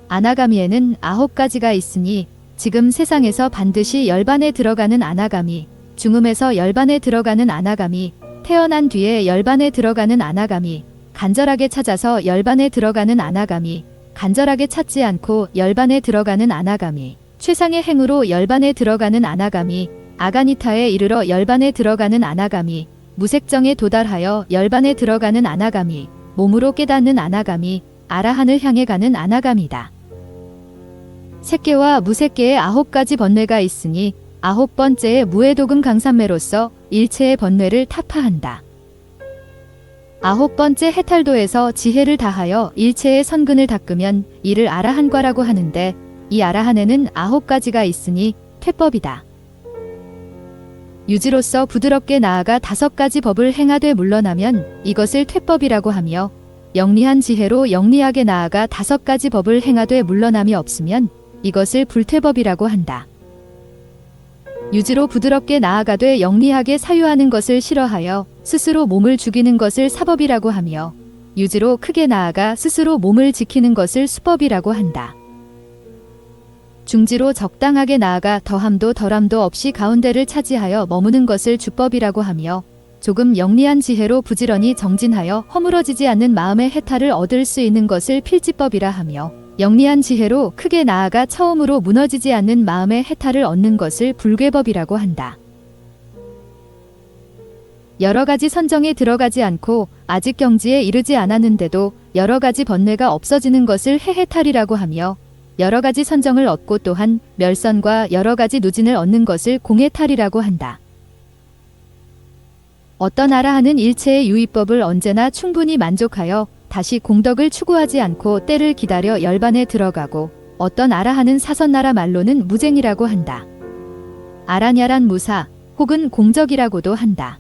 아나가미에는 9가지가 있으니 지금 세상에서 반드시 열반에 들어가는 아나가미, 중음에서 열반에 들어가는 아나가미, 태어난 뒤에 열반에 들어가는 아나가미, 간절하게 찾아서 열반에 들어가는 아나가미, 간절하게 찾지 않고 열반에 들어가는 아나가미, 최상의 행으로 열반에 들어가는 아나가미, 아가니타에 이르러 열반에 들어가는 아나가미, 무색정에 도달하여 열반에 들어가는 아나가미, 몸으로 깨닫는 아나가미, 아라한을 향해 가는 아나가미다. 색계와 무색계의 9가지 번뇌가 있으니 9번째의 무해도금 강산매로서 일체의 번뇌를 타파한다. 9번째 해탈도에서 지혜를 다하여 일체의 선근을 닦으면 이를 아라한과라고 하는데 이 아라한에는 9가지가 있으니 퇴법이다. 유지로서 부드럽게 나아가 5가지 법을 행하되 물러나면 이것을 퇴법이라고 하며 영리한 지혜로 영리하게 나아가 5가지 법을 행하되 물러남이 없으면 이것을 불퇴법이라고 한다. 유지로 부드럽게 나아가되 영리하게 사유하는 것을 싫어하여 스스로 몸을 죽이는 것을 사법이라고 하며 유지로 크게 나아가 스스로 몸을 지키는 것을 수법이라고 한다. 중지로 적당하게 나아가 더함도 덜함도 없이 가운데를 차지하여 머무는 것을 주법이라고 하며 조금 영리한 지혜로 부지런히 정진하여 허물어지지 않는 마음의 해탈을 얻을 수 있는 것을 필지법이라 하며 영리한 지혜로 크게 나아가 처음으로 무너지지 않는 마음의 해탈을 얻는 것을 불괴법이라고 한다. 여러 가지 선정에 들어가지 않고 아직 경지에 이르지 않았는데도 여러 가지 번뇌가 없어지는 것을 해해탈이라고 하며 여러 가지 선정을 얻고 또한 멸선과 여러 가지 누진을 얻는 것을 공해탈이라고 한다. 어떤 아라한은 일체의 유의법을 언제나 충분히 만족하여 다시 공덕을 추구하지 않고 때를 기다려 열반에 들어가고 어떤 아라한은 사선나라 말로는 무쟁이라고 한다. 아라냐란 무사 혹은 공적이라고도 한다.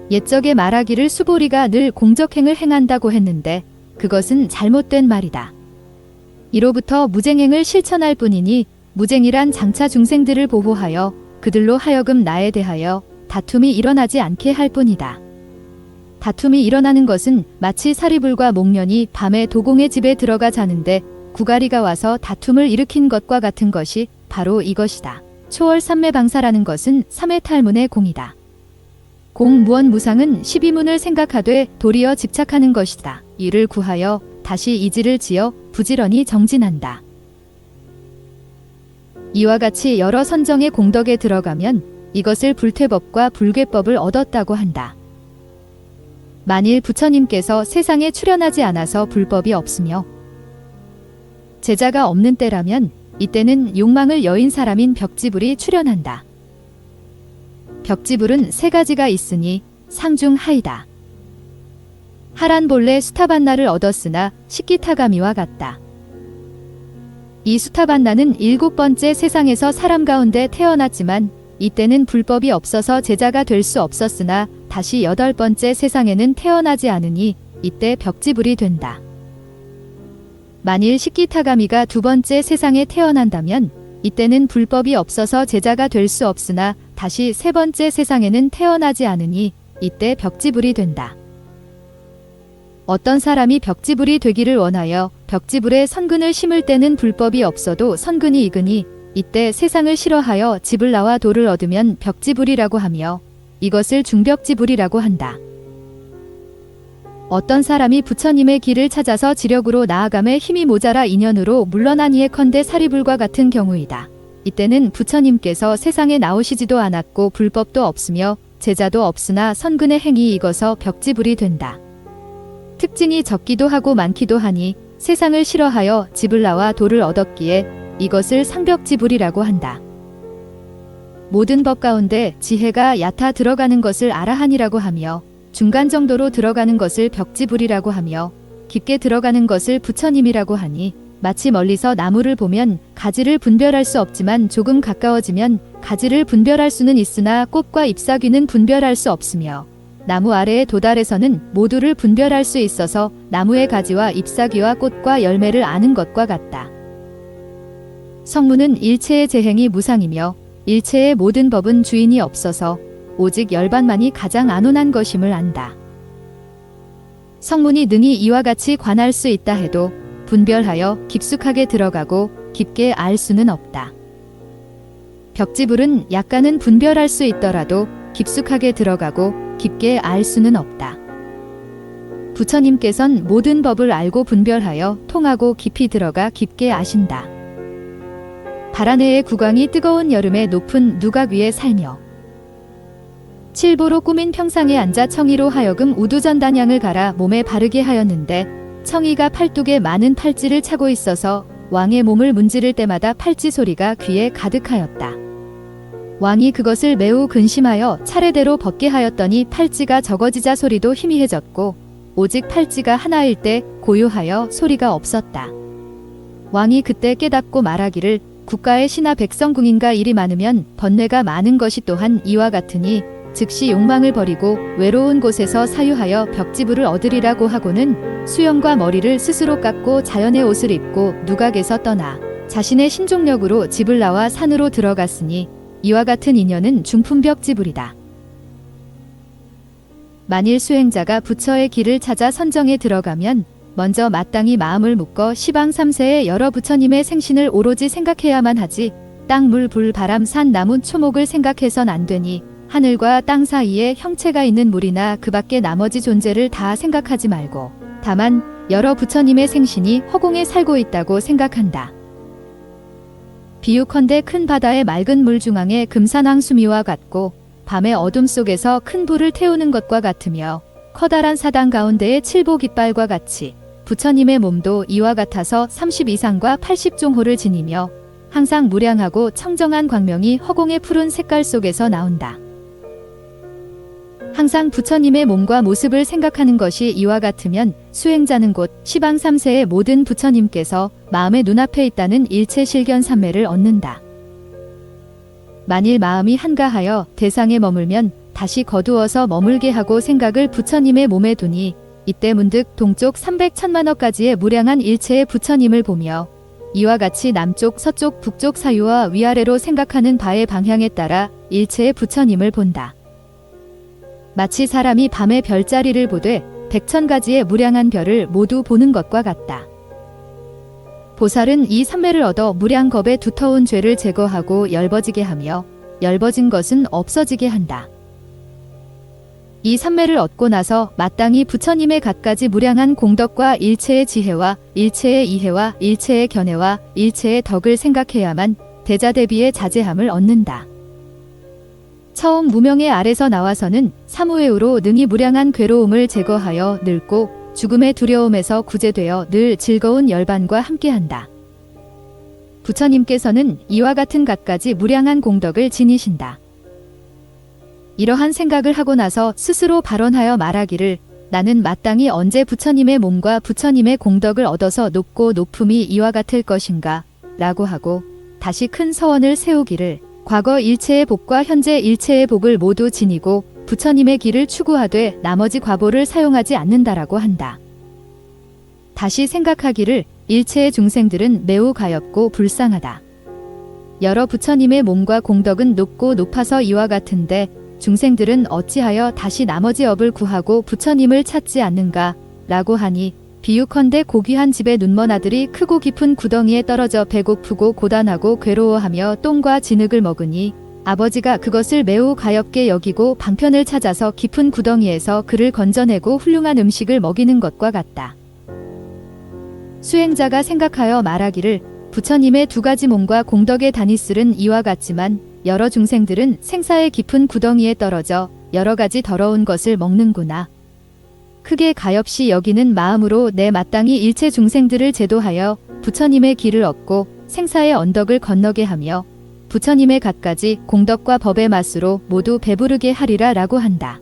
옛적에 말하기를 수보리가 늘 공적행을 행한다고 했는데 그것은 잘못된 말이다. 이로부터 무쟁행을 실천할 뿐이니 무쟁이란 장차 중생들을 보호하여 그들로 하여금 나에 대하여 다툼이 일어나지 않게 할 뿐이다. 다툼이 일어나는 것은 마치 사리불과 목련이 밤에 도공의 집에 들어가 자는데 구가리가 와서 다툼을 일으킨 것과 같은 것이 바로 이것이다. 초월 삼매방사라는 것은 삼해탈문의 공이다. 공무원무상은 12문을 생각하되 도리어 집착하는 것이다. 이를 구하여 다시 이지를 지어 부지런히 정진한다. 이와 같이 여러 선정의 공덕에 들어가면 이것을 불퇴법과 불괴법을 얻었다고 한다. 만일 부처님께서 세상에 출현하지 않아서 불법이 없으며 제자가 없는 때라면 이때는 욕망을 여인 사람인 벽지불이 출현한다. 벽지불은 세 가지가 있으니 상중 하이다. 하란 본래 수타반나를 얻었으나 식기타가미와 같다. 이 수타반나는 7번째 세상에서 사람 가운데 태어났지만 이때는 불법이 없어서 제자가 될 수 없었으나 다시 8번째 세상에는 태어나지 않으니 이때 벽지불이 된다. 만일 식기타가미가 2번째 세상에 태어난다면 이때는 불법이 없어서 제자가 될 수 없으나 다시 3번째 세상에는 태어나지 않으니 이때 벽지불이 된다. 어떤 사람이 벽지불이 되기를 원하여 벽지불에 선근을 심을 때는 불법이 없어도 선근이 익으니 이때 세상을 싫어하여 집을 나와 돌을 얻으면 벽지불이라고 하며 이것을 중벽지불이라고 한다. 어떤 사람이 부처님의 길을 찾아서 지력으로 나아감에 힘이 모자라 인연으로 물러난 이에컨대 사리불과 같은 경우이다. 이때는 부처님께서 세상에 나오시지도 않았고 불법도 없으며 제자도 없으나 선근의 행이 익어서 벽지불이 된다. 특징이 적기도 하고 많기도 하니 세상을 싫어하여 집을 나와 돌을 얻었기에 이것을 상벽지불이라고 한다. 모든 법 가운데 지혜가 얕아 들어가는 것을 아라한이라고 하며 중간 정도로 들어가는 것을 벽지불이라고 하며 깊게 들어가는 것을 부처님이라고 하니 마치 멀리서 나무를 보면 가지를 분별할 수 없지만 조금 가까워지면 가지를 분별할 수는 있으나 꽃과 잎사귀는 분별할 수 없으며 나무 아래에 도달해서는 모두를 분별할 수 있어서 나무의 가지와 잎사귀와 꽃과 열매를 아는 것과 같다. 성문은 일체의 재행이 무상이며 일체의 모든 법은 주인이 없어서 오직 열반만이 가장 안온한 것임을 안다. 성문이 능히 이와 같이 관할 수 있다 해도 분별하여 깊숙하게 들어가고 깊게 알 수는 없다. 벽지불은 약간은 분별할 수 있더라도 깊숙하게 들어가고 깊게 알 수는 없다. 부처님께선 모든 법을 알고 분별하여 통하고 깊이 들어가 깊게 아신다. 발아내의 구광이 뜨거운 여름에 높은 누각 위에 살며 칠보로 꾸민 평상에 앉아 청이로 하여금 우두전단향을 갈아 몸에 바르게 하였는데 청이가 팔뚝에 많은 팔찌를 차고 있어서 왕의 몸을 문지를 때마다 팔찌 소리가 귀에 가득하였다. 왕이 그것을 매우 근심하여 차례대로 벗게 하였더니 팔찌가 적어지자 소리도 희미해졌고 오직 팔찌가 하나일 때 고요하여 소리가 없었다. 왕이 그때 깨닫고 말하기를 국가의 신하 백성궁인가 일이 많으면 번뇌가 많은 것이 또한 이와 같으니 즉시 욕망을 버리고 외로운 곳에서 사유하여 벽지불을 얻으리라고 하고는 수염과 머리를 스스로 깎고 자연의 옷을 입고 누각에서 떠나 자신의 신종력으로 집을 나와 산으로 들어갔으니 이와 같은 인연은 중품벽지불이다. 만일 수행자가 부처의 길을 찾아 선정에 들어가면 먼저 마땅히 마음을 묶어 시방 3세의 여러 부처님의 생신을 오로지 생각해야만 하지 땅, 물, 불, 바람, 산, 나무, 초목을 생각해선 안 되니 하늘과 땅 사이에 형체가 있는 물이나 그 밖에 나머지 존재를 다 생각하지 말고 다만 여러 부처님의 생신이 허공에 살고 있다고 생각한다. 비유컨대 큰 바다의 맑은 물 중앙에 금산황 수미와 같고 밤의 어둠 속에서 큰 불을 태우는 것과 같으며 커다란 사당 가운데의 칠보 깃발과 같이 부처님의 몸도 이와 같아서 30 이상과 80종호를 지니며 항상 무량하고 청정한 광명이 허공의 푸른 색깔 속에서 나온다. 항상 부처님의 몸과 모습을 생각하는 것이 이와 같으면 수행자는 곧 시방 3세의 모든 부처님께서 마음의 눈앞에 있다는 일체 실견 삼매를 얻는다. 만일 마음이 한가하여 대상에 머물면 다시 거두어서 머물게 하고 생각을 부처님의 몸에 두니 이때 문득 동쪽 300천만억까지의 무량한 일체의 부처님을 보며 이와 같이 남쪽, 서쪽, 북쪽 사유와 위아래로 생각하는 바의 방향에 따라 일체의 부처님을 본다. 마치 사람이 밤에 별자리를 보되 100,000가지의 무량한 별을 모두 보는 것과 같다. 보살은 이 삼매를 얻어 무량겁의 두터운 죄를 제거하고 엷어지게 하며 엷어진 것은 없어지게 한다. 이 삼매를 얻고 나서 마땅히 부처님의 갖가지 무량한 공덕과 일체의 지혜와 일체의 이해와 일체의 견해와 일체의 덕을 생각해야만 대자대비의 자제함을 얻는다. 처음 무명의 아래서 나와서는 사무외우로 능히 무량한 괴로움을 제거하여 늙고 죽음의 두려움에서 구제되어 늘 즐거운 열반과 함께한다. 부처님께서는 이와 같은 갖가지 무량한 공덕을 지니신다. 이러한 생각을 하고 나서 스스로 발언하여 말하기를 나는 마땅히 언제 부처님의 몸과 부처님의 공덕을 얻어서 높고 높음이 이와 같을 것인가 라고 하고 다시 큰 서원을 세우기를 과거 일체의 복과 현재 일체의 복을 모두 지니고 부처님의 길을 추구하되 나머지 과보를 사용하지 않는다라고 한다. 다시 생각하기를 일체의 중생들은 매우 가엾고 불쌍하다. 여러 부처님의 몸과 공덕은 높고 높아서 이와 같은데 중생들은 어찌하여 다시 나머지 업을 구하고 부처님을 찾지 않는가 라고 하니 비유컨대 고귀한 집의 눈먼 아들이 크고 깊은 구덩이에 떨어져 배고프고 고단하고 괴로워하며 똥과 진흙을 먹으니 아버지가 그것을 매우 가엾게 여기고 방편을 찾아서 깊은 구덩이에서 그를 건져내고 훌륭한 음식을 먹이는 것과 같다. 수행자가 생각하여 말하기를 부처님의 두 가지 몸과 공덕의 다니슬은 이와 같지만 여러 중생들은 생사의 깊은 구덩이에 떨어져 여러 가지 더러운 것을 먹는구나. 크게 가엾이 여기는 마음으로 내 마땅히 일체 중생들을 제도하여 부처님의 길을 얻고 생사의 언덕을 건너게 하며 부처님의 갖가지 공덕과 법의 맛으로 모두 배부르게 하리라 라고 한다.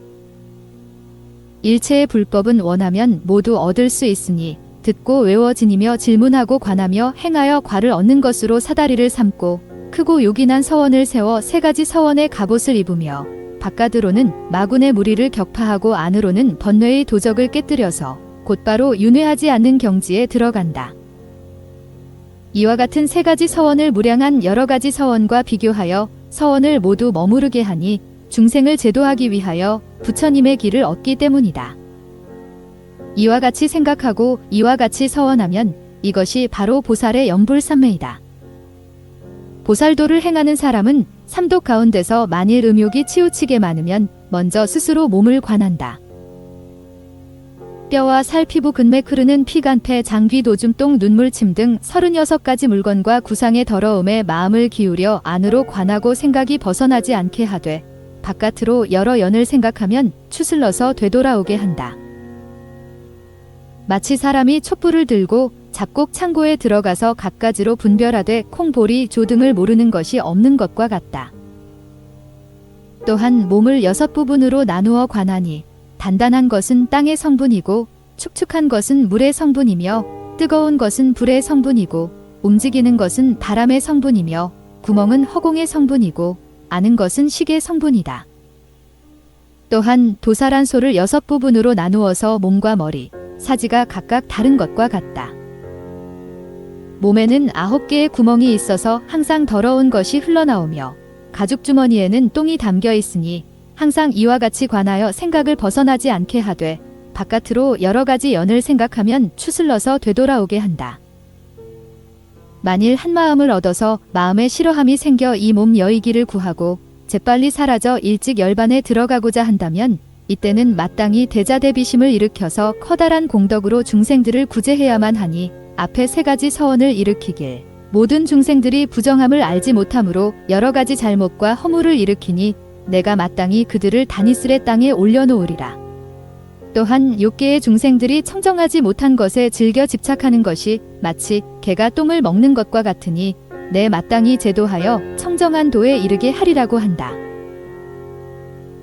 일체의 불법은 원하면 모두 얻을 수 있으니 듣고 외워 지니며 질문하고 관하며 행하여 과를 얻는 것으로 사다리를 삼고 크고 요긴한 서원을 세워 세 가지 서원의 갑옷을 입으며 바깥으로는 마군의 무리를 격파하고 안으로는 번뇌의 도적을 깨뜨려서 곧바로 윤회하지 않는 경지에 들어간다. 이와 같은 세 가지 서원을 무량한 여러 가지 서원과 비교하여 서원을 모두 머무르게 하니 중생을 제도하기 위하여 부처님의 길을 얻기 때문이다. 이와 같이 생각하고 이와 같이 서원하면 이것이 바로 보살의 연불삼매이다. 보살도를 행하는 사람은 삼독 가운데서 만일 음욕이 치우치게 많으면 먼저 스스로 몸을 관한다. 뼈와 살, 피부, 근맥, 흐르는 피, 간, 폐, 장, 귀, 도중, 똥, 눈물, 침 등 36가지 물건과 구상의 더러움에 마음을 기울여 안으로 관하고 생각이 벗어나지 않게 하되 바깥으로 여러 연을 생각하면 추슬러서 되돌아오게 한다. 마치 사람이 촛불을 들고 잡곡 창고에 들어가서 갖가지로 분별하되 콩, 보리, 조 등을 모르는 것이 없는 것과 같다. 또한 몸을 6부분으로 나누어 관하니 단단한 것은 땅의 성분이고 축축한 것은 물의 성분이며 뜨거운 것은 불의 성분이고 움직이는 것은 바람의 성분이며 구멍은 허공의 성분이고 아는 것은 식의 성분이다. 또한 도살한 소를 6부분으로 나누어서 몸과 머리, 사지가 각각 다른 것과 같다. 몸에는 9개의 구멍이 있어서 항상 더러운 것이 흘러나오며 가죽주머니에는 똥이 담겨 있으니 항상 이와 같이 관하여 생각을 벗어나지 않게 하되 바깥으로 여러 가지 연을 생각하면 추슬러서 되돌아오게 한다. 만일 한 마음을 얻어서 마음에 싫어함이 생겨 이 몸 여의기를 구하고 재빨리 사라져 일찍 열반에 들어가고자 한다면 이때는 마땅히 대자대비심을 일으켜서 커다란 공덕으로 중생들을 구제해야만 하니 앞에 세 가지 서원을 일으키길 모든 중생들이 부정함을 알지 못함으로 여러 가지 잘못과 허물을 일으키니 내가 마땅히 그들을 다니스의 땅에 올려놓으리라. 또한 6개의 중생들이 청정하지 못한 것에 즐겨 집착하는 것이 마치 개가 똥을 먹는 것과 같으니 내 마땅히 제도하여 청정한 도에 이르게 하리라고 한다.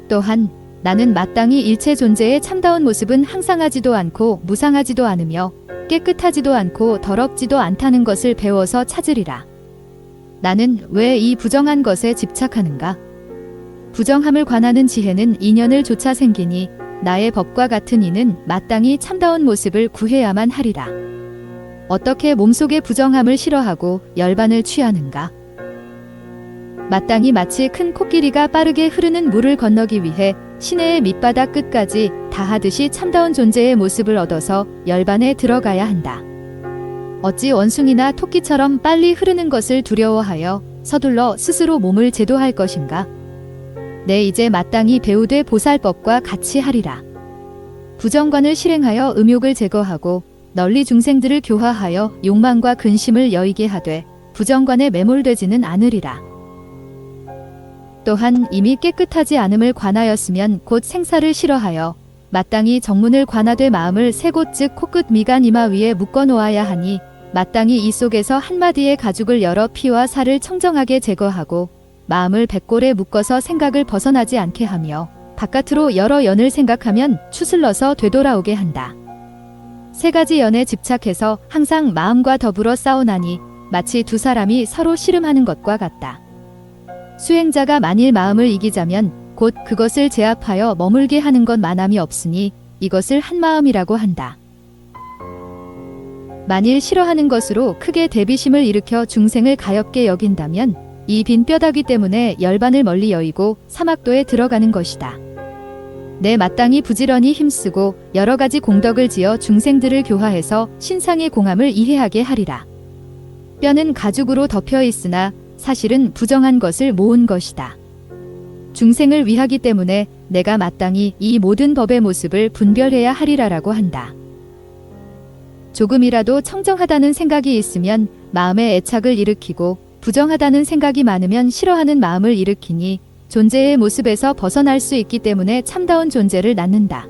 또한 나는 마땅히 일체 존재의 참다운 모습은 항상하지도 않고 무상하지도 않으며 깨끗하지도 않고 더럽지도 않다는 것을 배워서 찾으리라. 나는 왜 이 부정한 것에 집착하는가? 부정함을 관하는 지혜는 인연을 조차 생기니 나의 법과 같은 이는 마땅히 참다운 모습을 구해야만 하리라. 어떻게 몸속의 부정함을 싫어하고 열반을 취하는가? 마땅히 마치 큰 코끼리가 빠르게 흐르는 물을 건너기 위해 시내의 밑바닥 끝까지 다하듯이 참다운 존재의 모습을 얻어서 열반에 들어가야 한다. 어찌 원숭이나 토끼처럼 빨리 흐르는 것을 두려워하여 서둘러 스스로 몸을 제도할 것인가? 내 이제 마땅히 배우되 보살법과 같이 하리라. 부정관을 실행하여 음욕을 제거하고 널리 중생들을 교화하여 욕망과 근심을 여의게 하되 부정관에 매몰되지는 않으리라. 또한 이미 깨끗하지 않음을 관하였으면 곧 생사를 싫어하여 마땅히 정문을 관하되 마음을 세 곳 즉 코끝 미간 이마 위에 묶어 놓아야 하니 마땅히 이 속에서 한마디의 가죽을 열어 피와 살을 청정하게 제거하고 마음을 백골에 묶어서 생각을 벗어나지 않게 하며 바깥으로 여러 연을 생각하면 추슬러서 되돌아오게 한다. 세 가지 연에 집착해서 항상 마음과 더불어 싸우나니 마치 두 사람이 서로 씨름하는 것과 같다. 수행자가 만일 마음을 이기자면 곧 그것을 제압하여 머물게 하는 것 만함이 없으니 이것을 한마음이라고 한다. 만일 싫어하는 것으로 크게 대비심을 일으켜 중생을 가엾게 여긴다면 이 빈 뼈다귀 때문에 열반을 멀리 여의고 사막도에 들어가는 것이다. 내 마땅히 부지런히 힘쓰고 여러 가지 공덕을 지어 중생들을 교화해서 신상의 공함을 이해하게 하리라. 뼈는 가죽으로 덮여 있으나 사실은 부정한 것을 모은 것이다. 중생을 위하기 때문에 내가 마땅히 이 모든 법의 모습을 분별해야 하리라라고 한다. 조금이라도 청정하다는 생각이 있으면 마음에 애착을 일으키고 부정하다는 생각이 많으면 싫어하는 마음을 일으키니 존재의 모습에서 벗어날 수 있기 때문에 참다운 존재를 낳는다.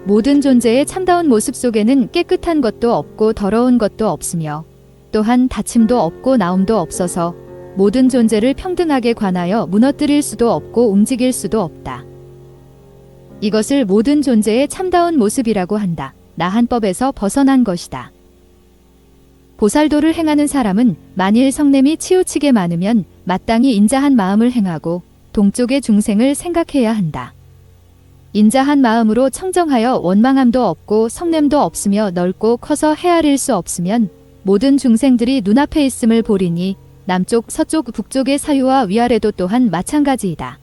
모든 존재의 참다운 모습 속에는 깨끗한 것도 없고 더러운 것도 없으며 또한 다침도 없고 나옴도 없어서 모든 존재를 평등하게 관하여 무너뜨릴 수도 없고 움직일 수도 없다. 이것을 모든 존재의 참다운 모습이라고 한다. 나한법에서 벗어난 것이다. 보살도를 행하는 사람은 만일 성냄이 치우치게 많으면 마땅히 인자한 마음을 행하고 동쪽의 중생을 생각해야 한다. 인자한 마음으로 청정하여 원망함도 없고 성냄도 없으며 넓고 커서 헤아릴 수 없으면 모든 중생들이 눈앞에 있음을 보리니 남쪽, 서쪽, 북쪽의 사유와 위아래도 또한 마찬가지이다.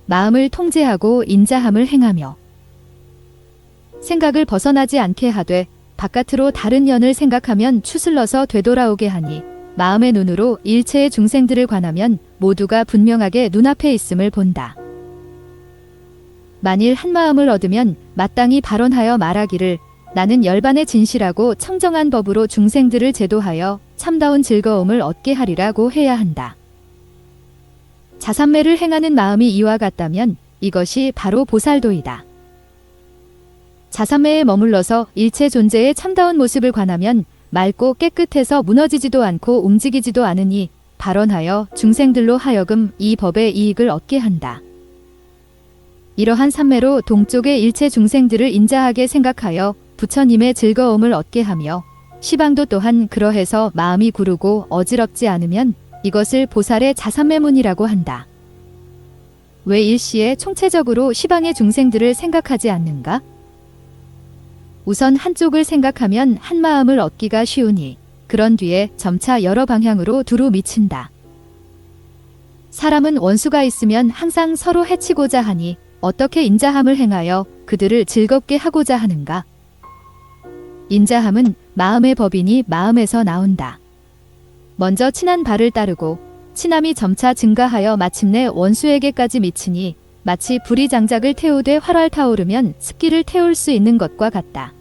마음을 통제하고 인자함을 행하며 생각을 벗어나지 않게 하되 바깥으로 다른 연을 생각하면 추슬러서 되돌아오게 하니 마음의 눈으로 일체의 중생들을 관하면 모두가 분명하게 눈앞에 있음을 본다. 만일 한 마음을 얻으면 마땅히 발언하여 말하기를 나는 열반의 진실하고 청정한 법으로 중생들을 제도하여 참다운 즐거움을 얻게 하리라고 해야 한다. 자삼매를 행하는 마음이 이와 같다면 이것이 바로 보살도이다. 자삼매에 머물러서 일체 존재의 참다운 모습을 관하면 맑고 깨끗해서 무너지지도 않고 움직이지도 않으니 발언하여 중생들로 하여금 이 법의 이익을 얻게 한다. 이러한 삼매로 동쪽의 일체 중생들을 인자하게 생각하여 부처님의 즐거움을 얻게 하며 시방도 또한 그러해서 마음이 구르고 어지럽지 않으면 이것을 보살의 자삼매문이라고 한다. 왜 일시에 총체적으로 시방의 중생들을 생각하지 않는가? 우선 한쪽을 생각하면 한 마음을 얻기가 쉬우니 그런 뒤에 점차 여러 방향으로 두루 미친다. 사람은 원수가 있으면 항상 서로 해치고자 하니 어떻게 인자함을 행하여 그들을 즐겁게 하고자 하는가? 인자함은 마음의 법이니 마음에서 나온다. 먼저 친한 발을 따르고 친함이 점차 증가하여 마침내 원수에게까지 미치니 마치 불이 장작을 태우되 활활 타오르면 습기를 태울 수 있는 것과 같다.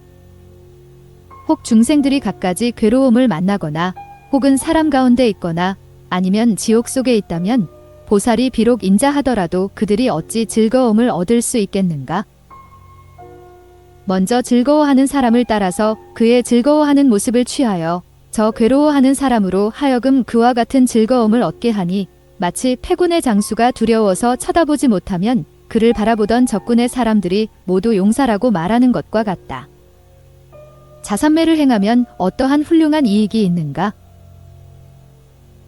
혹 중생들이 갖가지 괴로움을 만나거나 혹은 사람 가운데 있거나 아니면 지옥 속에 있다면 보살이 비록 인자하더라도 그들이 어찌 즐거움을 얻을 수 있겠는가? 먼저 즐거워하는 사람을 따라서 그의 즐거워하는 모습을 취하여 저 괴로워하는 사람으로 하여금 그와 같은 즐거움을 얻게 하니 마치 패군의 장수가 두려워서 쳐다보지 못하면 그를 바라보던 적군의 사람들이 모두 용사라고 말하는 것과 같다. 자삼매를 행하면 어떠한 훌륭한 이익이 있는가?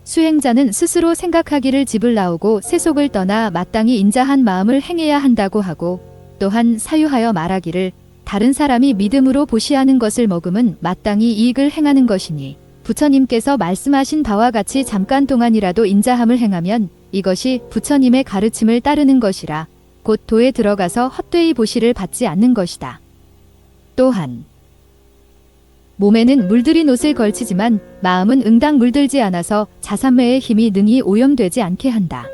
수행자는 스스로 생각하기를 집을 나오고 세속을 떠나 마땅히 인자한 마음을 행해야 한다고 하고 또한 사유하여 말하기를 다른 사람이 믿음으로 보시하는 것을 먹음은 마땅히 이익을 행하는 것이니 부처님께서 말씀하신 바와 같이 잠깐 동안이라도 인자함을 행하면 이것이 부처님의 가르침을 따르는 것이라 곧 도에 들어가서 헛되이 보시를 받지 않는 것이다. 또한 몸에는 물들인 옷을 걸치지만 마음은 응당 물들지 않아서 자삼매의 힘이 능히 오염되지 않게 한다.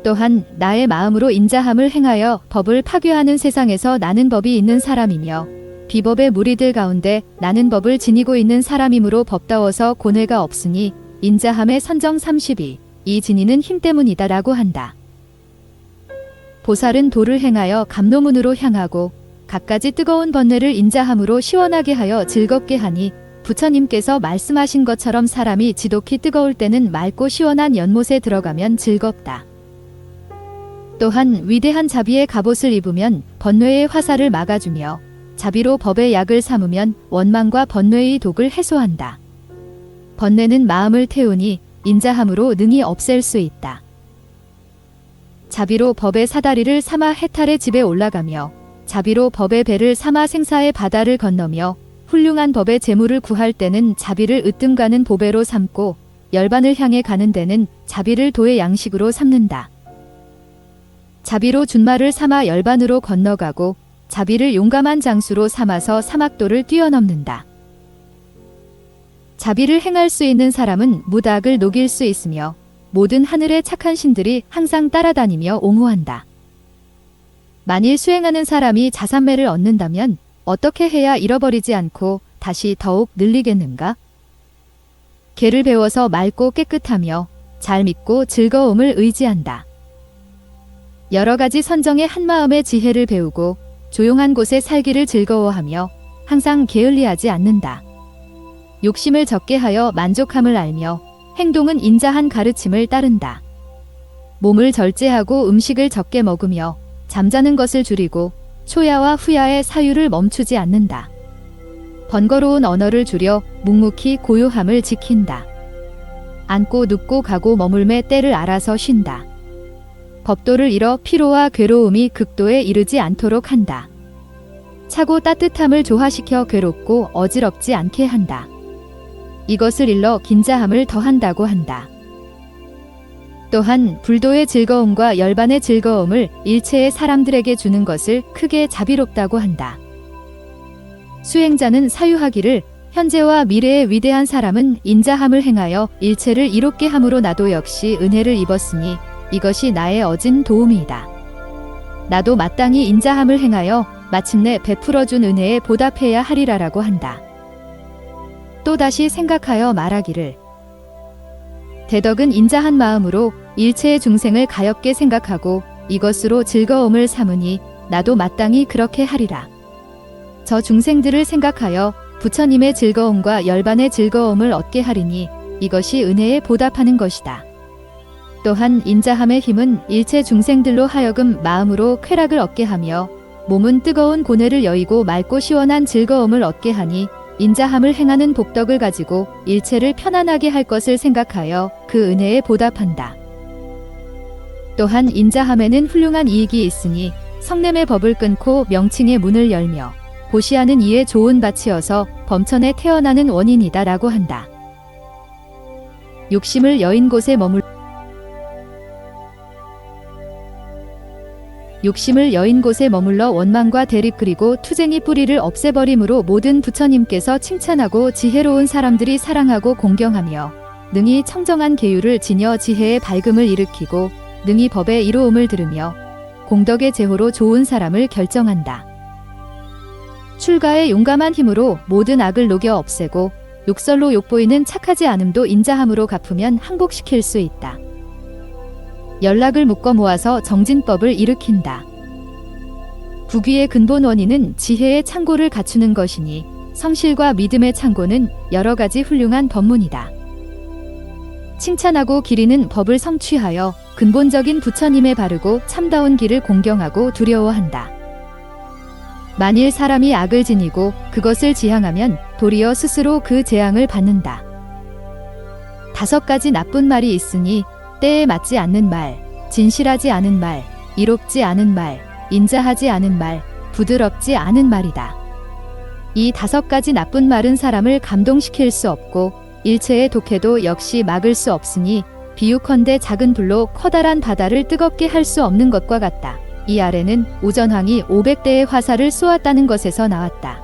또한 나의 마음으로 인자함을 행하여 법을 파괴하는 세상에서 나는 법이 있는 사람이며 비법의 무리들 가운데 나는 법을 지니고 있는 사람이므로 법다워서 고뇌가 없으니 인자함의 선정 32 이 지니는 힘 때문이다 라고 한다. 보살은 도를 행하여 감노문으로 향하고 갖가지 뜨거운 번뇌를 인자함으로 시원하게 하여 즐겁게 하니 부처님께서 말씀하신 것처럼 사람이 지독히 뜨거울 때는 맑고 시원한 연못에 들어가면 즐겁다. 또한 위대한 자비의 갑옷을 입으면 번뇌의 화살을 막아주며 자비로 법의 약을 삼으면 원망과 번뇌의 독을 해소한다. 번뇌는 마음을 태우니 인자함으로 능히 없앨 수 있다. 자비로 법의 사다리를 삼아 해탈의 집에 올라가며 자비로 법의 배를 삼아 생사의 바다를 건너며 훌륭한 법의 재물을 구할 때는 자비를 으뜸가는 보배로 삼고 열반을 향해 가는 데는 자비를 도의 양식으로 삼는다. 자비로 준말을 삼아 열반으로 건너가고 자비를 용감한 장수로 삼아서 사막도를 뛰어넘는다. 자비를 행할 수 있는 사람은 무닥을 녹일 수 있으며 모든 하늘의 착한 신들이 항상 따라다니며 옹호한다. 만일 수행하는 사람이 자산매를 얻는다면 어떻게 해야 잃어버리지 않고 다시 더욱 늘리겠는가? 개를 배워서 맑고 깨끗하며 잘 믿고 즐거움을 의지한다. 여러 가지 선정의 한마음의 지혜를 배우고 조용한 곳에 살기를 즐거워하며 항상 게을리하지 않는다. 욕심을 적게 하여 만족함을 알며 행동은 인자한 가르침을 따른다. 몸을 절제하고 음식을 적게 먹으며 잠자는 것을 줄이고 초야와 후야의 사유를 멈추지 않는다. 번거로운 언어를 줄여 묵묵히 고요함을 지킨다. 앉고 눕고 가고 머물매 때를 알아서 쉰다. 법도를 잃어 피로와 괴로움이 극도에 이르지 않도록 한다. 차고 따뜻함을 조화시켜 괴롭고 어지럽지 않게 한다. 이것을 일러 긴자함을 더한다고 한다. 또한 불도의 즐거움과 열반의 즐거움을 일체의 사람들에게 주는 것을 크게 자비롭다고 한다. 수행자는 사유하기를 현재와 미래의 위대한 사람은 인자함을 행하여 일체를 이롭게 함으로 나도 역시 은혜를 입었으니 이것이 나의 얻은 도움이다. 나도 마땅히 인자함을 행하여 마침내 베풀어준 은혜에 보답해야 하리라라고 한다. 또다시 생각하여 말하기를 대덕은 인자한 마음으로 일체의 중생을 가엽게 생각하고 이것으로 즐거움을 삼으니 나도 마땅히 그렇게 하리라. 저 중생들을 생각하여 부처님의 즐거움과 열반의 즐거움을 얻게 하리니 이것이 은혜에 보답하는 것이다. 또한 인자함의 힘은 일체 중생들로 하여금 마음으로 쾌락을 얻게 하며 몸은 뜨거운 고뇌를 여의고 맑고 시원한 즐거움을 얻게 하니 인자함을 행하는 복덕을 가지고 일체를 편안하게 할 것을 생각하여 그 은혜에 보답한다. 또한 인자함에는 훌륭한 이익이 있으니 성냄의 법을 끊고 명칭의 문을 열며 고시하는 이에 좋은 밭이어서 범천에 태어나는 원인이다 라고 한다. 욕심을 여인 곳에 머물러 원망과 대립 그리고 투쟁이 뿌리를 없애버림으로 모든 부처님께서 칭찬하고 지혜로운 사람들이 사랑하고 공경하며 능히 청정한 계율을 지녀 지혜의 밝음을 일으키고 능히 법의 이로움을 들으며 공덕의 제호로 좋은 사람을 결정한다. 출가의 용감한 힘으로 모든 악을 녹여 없애고 욕설로 욕보이는 착하지 않음도 인자함으로 갚으면 항복시킬 수 있다. 연락을 묶어 모아서 정진법을 일으킨다. 부귀의 근본 원인은 지혜의 창고를 갖추는 것이니 성실과 믿음의 창고는 여러 가지 훌륭한 법문이다. 칭찬하고 기리는 법을 성취하여 근본적인 부처님의 바르고 참다운 길을 공경하고 두려워한다. 만일 사람이 악을 지니고 그것을 지향하면 도리어 스스로 그 재앙을 받는다. 5가지 나쁜 말이 있으니 때에 맞지 않는 말, 진실하지 않은 말, 이롭지 않은 말, 인자하지 않은 말, 부드럽지 않은 말이다. 이 5가지 나쁜 말은 사람을 감동시킬 수 없고 일체의 독해도 역시 막을 수 없으니 비유컨대 작은 불로 커다란 바다를 뜨겁게 할 수 없는 것과 같다. 이 아래는 우전황이 500대의 화살을 쏘았다는 것에서 나왔다.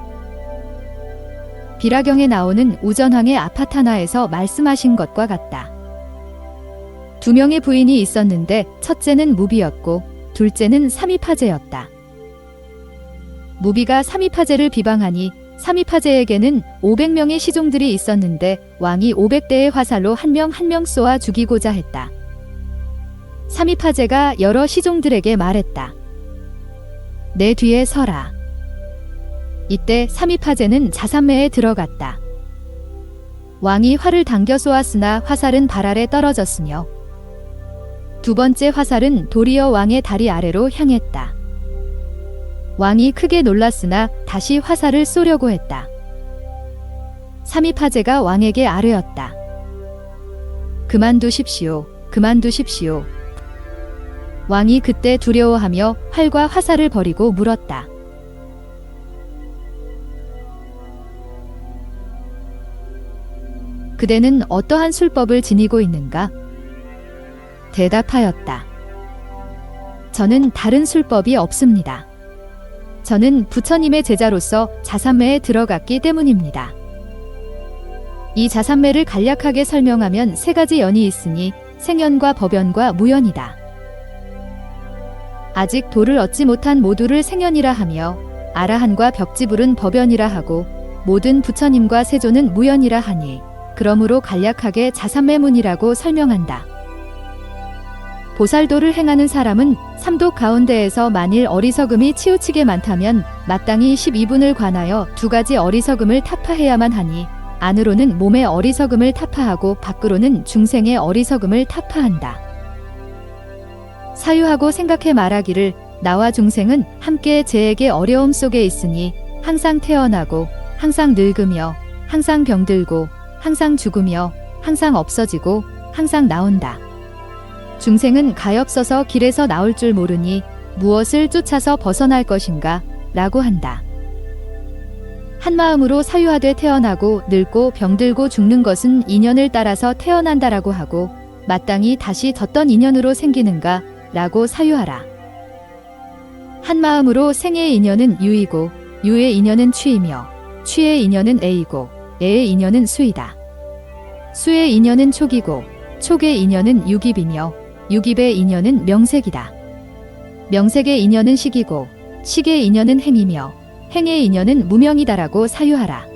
비라경에 나오는 우전황의 아파타나에서 말씀하신 것과 같다. 2명의 부인이 있었는데 첫째는 무비였고 둘째는 사미파제였다. 무비가 사미파제를 비방하니 사미파제에게는 500명의 시종들이 있었는데 왕이 500대의 화살로 한 명 한 명 쏘아 죽이고자 했다. 사미파제가 여러 시종들에게 말했다. 내 뒤에 서라. 이때 사미파제는 자산매에 들어갔다. 왕이 활을 당겨 쏘았으나 화살은 발 아래 떨어졌으며 두 번째 화살은 도리어 왕의 다리 아래로 향했다. 왕이 크게 놀랐으나 다시 화살을 쏘려고 했다. 삼입하제가 왕에게 아뢰었다. 그만두십시오. 그만두십시오. 왕이 그때 두려워하며 활과 화살을 버리고 물었다. 그대는 어떠한 술법을 지니고 있는가? 대답하였다. 저는 다른 술법이 없습니다. 저는 부처님의 제자로서 자산매에 들어갔기 때문입니다. 이 자산매를 간략하게 설명하면 세 가지 연이 있으니 생연과 법연과 무연이다. 아직 도를 얻지 못한 모두를 생연이라 하며 아라한과 벽지불은 법연이라 하고 모든 부처님과 세존은 무연이라 하니 그러므로 간략하게 자산매문이라고 설명한다. 보살도를 행하는 사람은 삼독 가운데에서 만일 어리석음이 치우치게 많다면 마땅히 12분을 관하여 두 가지 어리석음을 타파해야만 하니 안으로는 몸의 어리석음을 타파하고 밖으로는 중생의 어리석음을 타파한다. 사유하고 생각해 말하기를 나와 중생은 함께 제에게 어려움 속에 있으니 항상 태어나고 항상 늙으며 항상 병들고 항상 죽으며 항상 없어지고 항상 나온다. 중생은 가엾어서 길에서 나올 줄 모르니 무엇을 쫓아서 벗어날 것인가 라고 한다. 한마음으로 사유하되 태어나고 늙고 병들고 죽는 것은 인연을 따라서 태어난다라고 하고 마땅히 다시 덧던 인연으로 생기는가 라고 사유하라. 한마음으로 생의 인연은 유이고 유의 인연은 취이며 취의 인연은 애이고 애의 인연은 수이다. 수의 인연은 촉이고 촉의 인연은 유깁이며 유깁의 인연은 명색이다. 명색의 인연은 식이고 식의 인연은 행이며 행의 인연은 무명이다라고 사유하라.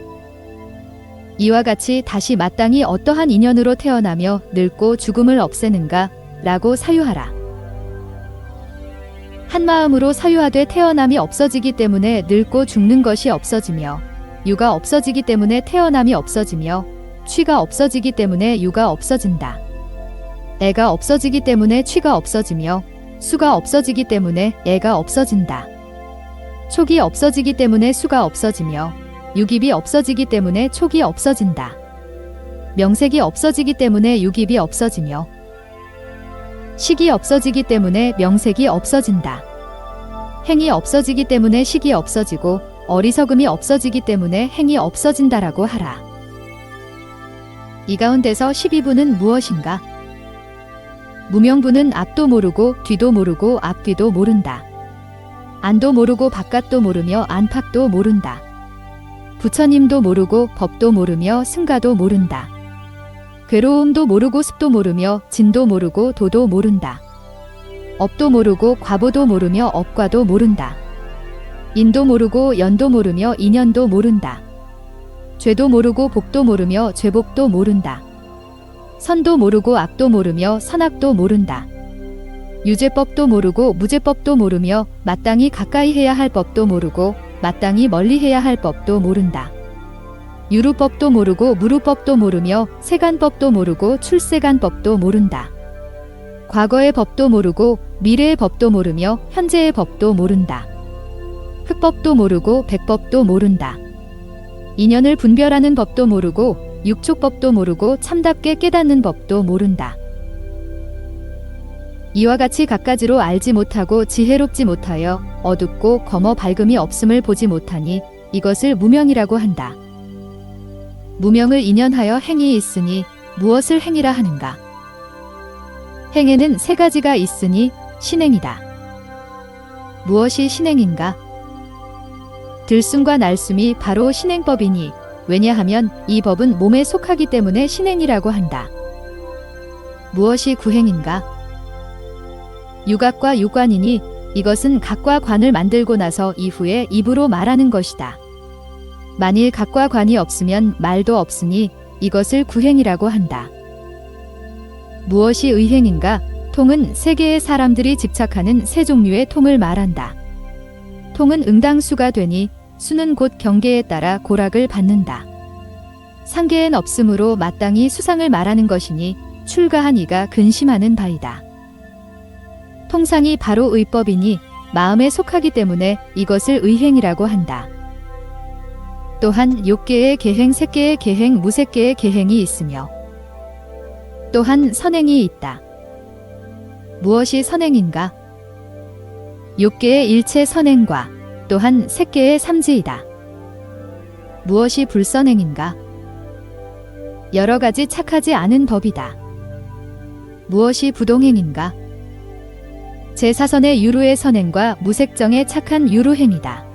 이와 같이 다시 마땅히 어떠한 인연으로 태어나며 늙고 죽음을 없애는가 라고 사유하라. 한마음으로 사유하되 태어남이 없어지기 때문에 늙고 죽는 것이 없어지며 유가 없어지기 때문에 태어남이 없어지며 취가 없어지기 때문에 유가 없어진다. 애가 없어지기 때문에 취가 없어지며 수가 없어지기 때문에 애가 없어진다. 촉이 없어지기 때문에 수가 없어지며 유깁이 없어지기 때문에 촉이 없어진다. 명색이 없어지기 때문에 유깁이 없어지며 식이 없어지기 때문에 명색이 없어진다. 행이 없어지기 때문에 식이 없어지고 어리석음이 없어지기 때문에 행이 없어진다라고 하라. 이 가운데서 12부는 무엇인가? 무명부는 앞도 모르고 뒤도 모르고 앞뒤도 모른다. 안도 모르고 바깥도 모르며 안팎도 모른다. 부처님도 모르고 법도 모르며 승가도 모른다. 괴로움도 모르고 습도 모르며 진도 모르고 도도 모른다. 업도 모르고 과보도 모르며 업과도 모른다. 인도 모르고 연도 모르며 인연도 모른다. 죄도 모르고 복도 모르며 죄복도 모른다. 선도 모르고 악도 모르며 선악도 모른다. 유죄법도 모르고 무죄법도 모르며 마땅히 가까이 해야 할 법도 모르고 마땅히 멀리 해야 할 법도 모른다. 유루법도 모르고 무루법도 모르며 세간법도 모르고 출세간법도 모른다. 과거의 법도 모르고 미래의 법도 모르며 현재의 법도 모른다. 흑법도 모르고 백법도 모른다. 인연을 분별하는 법도 모르고 육촉법도 모르고 참답게 깨닫는 법도 모른다. 이와 같이 갖가지로 알지 못하고 지혜롭지 못하여 어둡고 검어 밝음이 없음을 보지 못하니 이것을 무명이라고 한다. 무명을 인연하여 행이 있으니 무엇을 행이라 하는가? 행에는 세 가지가 있으니 신행이다. 무엇이 신행인가? 들숨과 날숨이 바로 신행법이니 왜냐하면 이 법은 몸에 속하기 때문에 신행이라고 한다. 무엇이 구행인가? 유각과 유관이니 이것은 각과 관을 만들고 나서 이후에 입으로 말하는 것이다. 만일 각과 관이 없으면 말도 없으니 이것을 구행이라고 한다. 무엇이 의행인가? 통은 세계의 사람들이 집착하는 세 종류의 통을 말한다. 통은 응당수가 되니 수는 곧 경계에 따라 고락을 받는다. 상계엔 없으므로 마땅히 수상을 말하는 것이니 출가한 이가 근심하는 바이다. 통상이 바로 의법이니 마음에 속하기 때문에 이것을 의행이라고 한다. 또한 욕계의 계행, 색계의 계행, 무색계의 계행이 있으며 또한 선행이 있다. 무엇이 선행인가? 욕계의 일체 선행과 또한 색계의 삼지이다. 무엇이 불선행인가? 여러 가지 착하지 않은 법이다. 무엇이 부동행인가? 제4선의 유루의 선행과 무색정의 착한 유루행이다.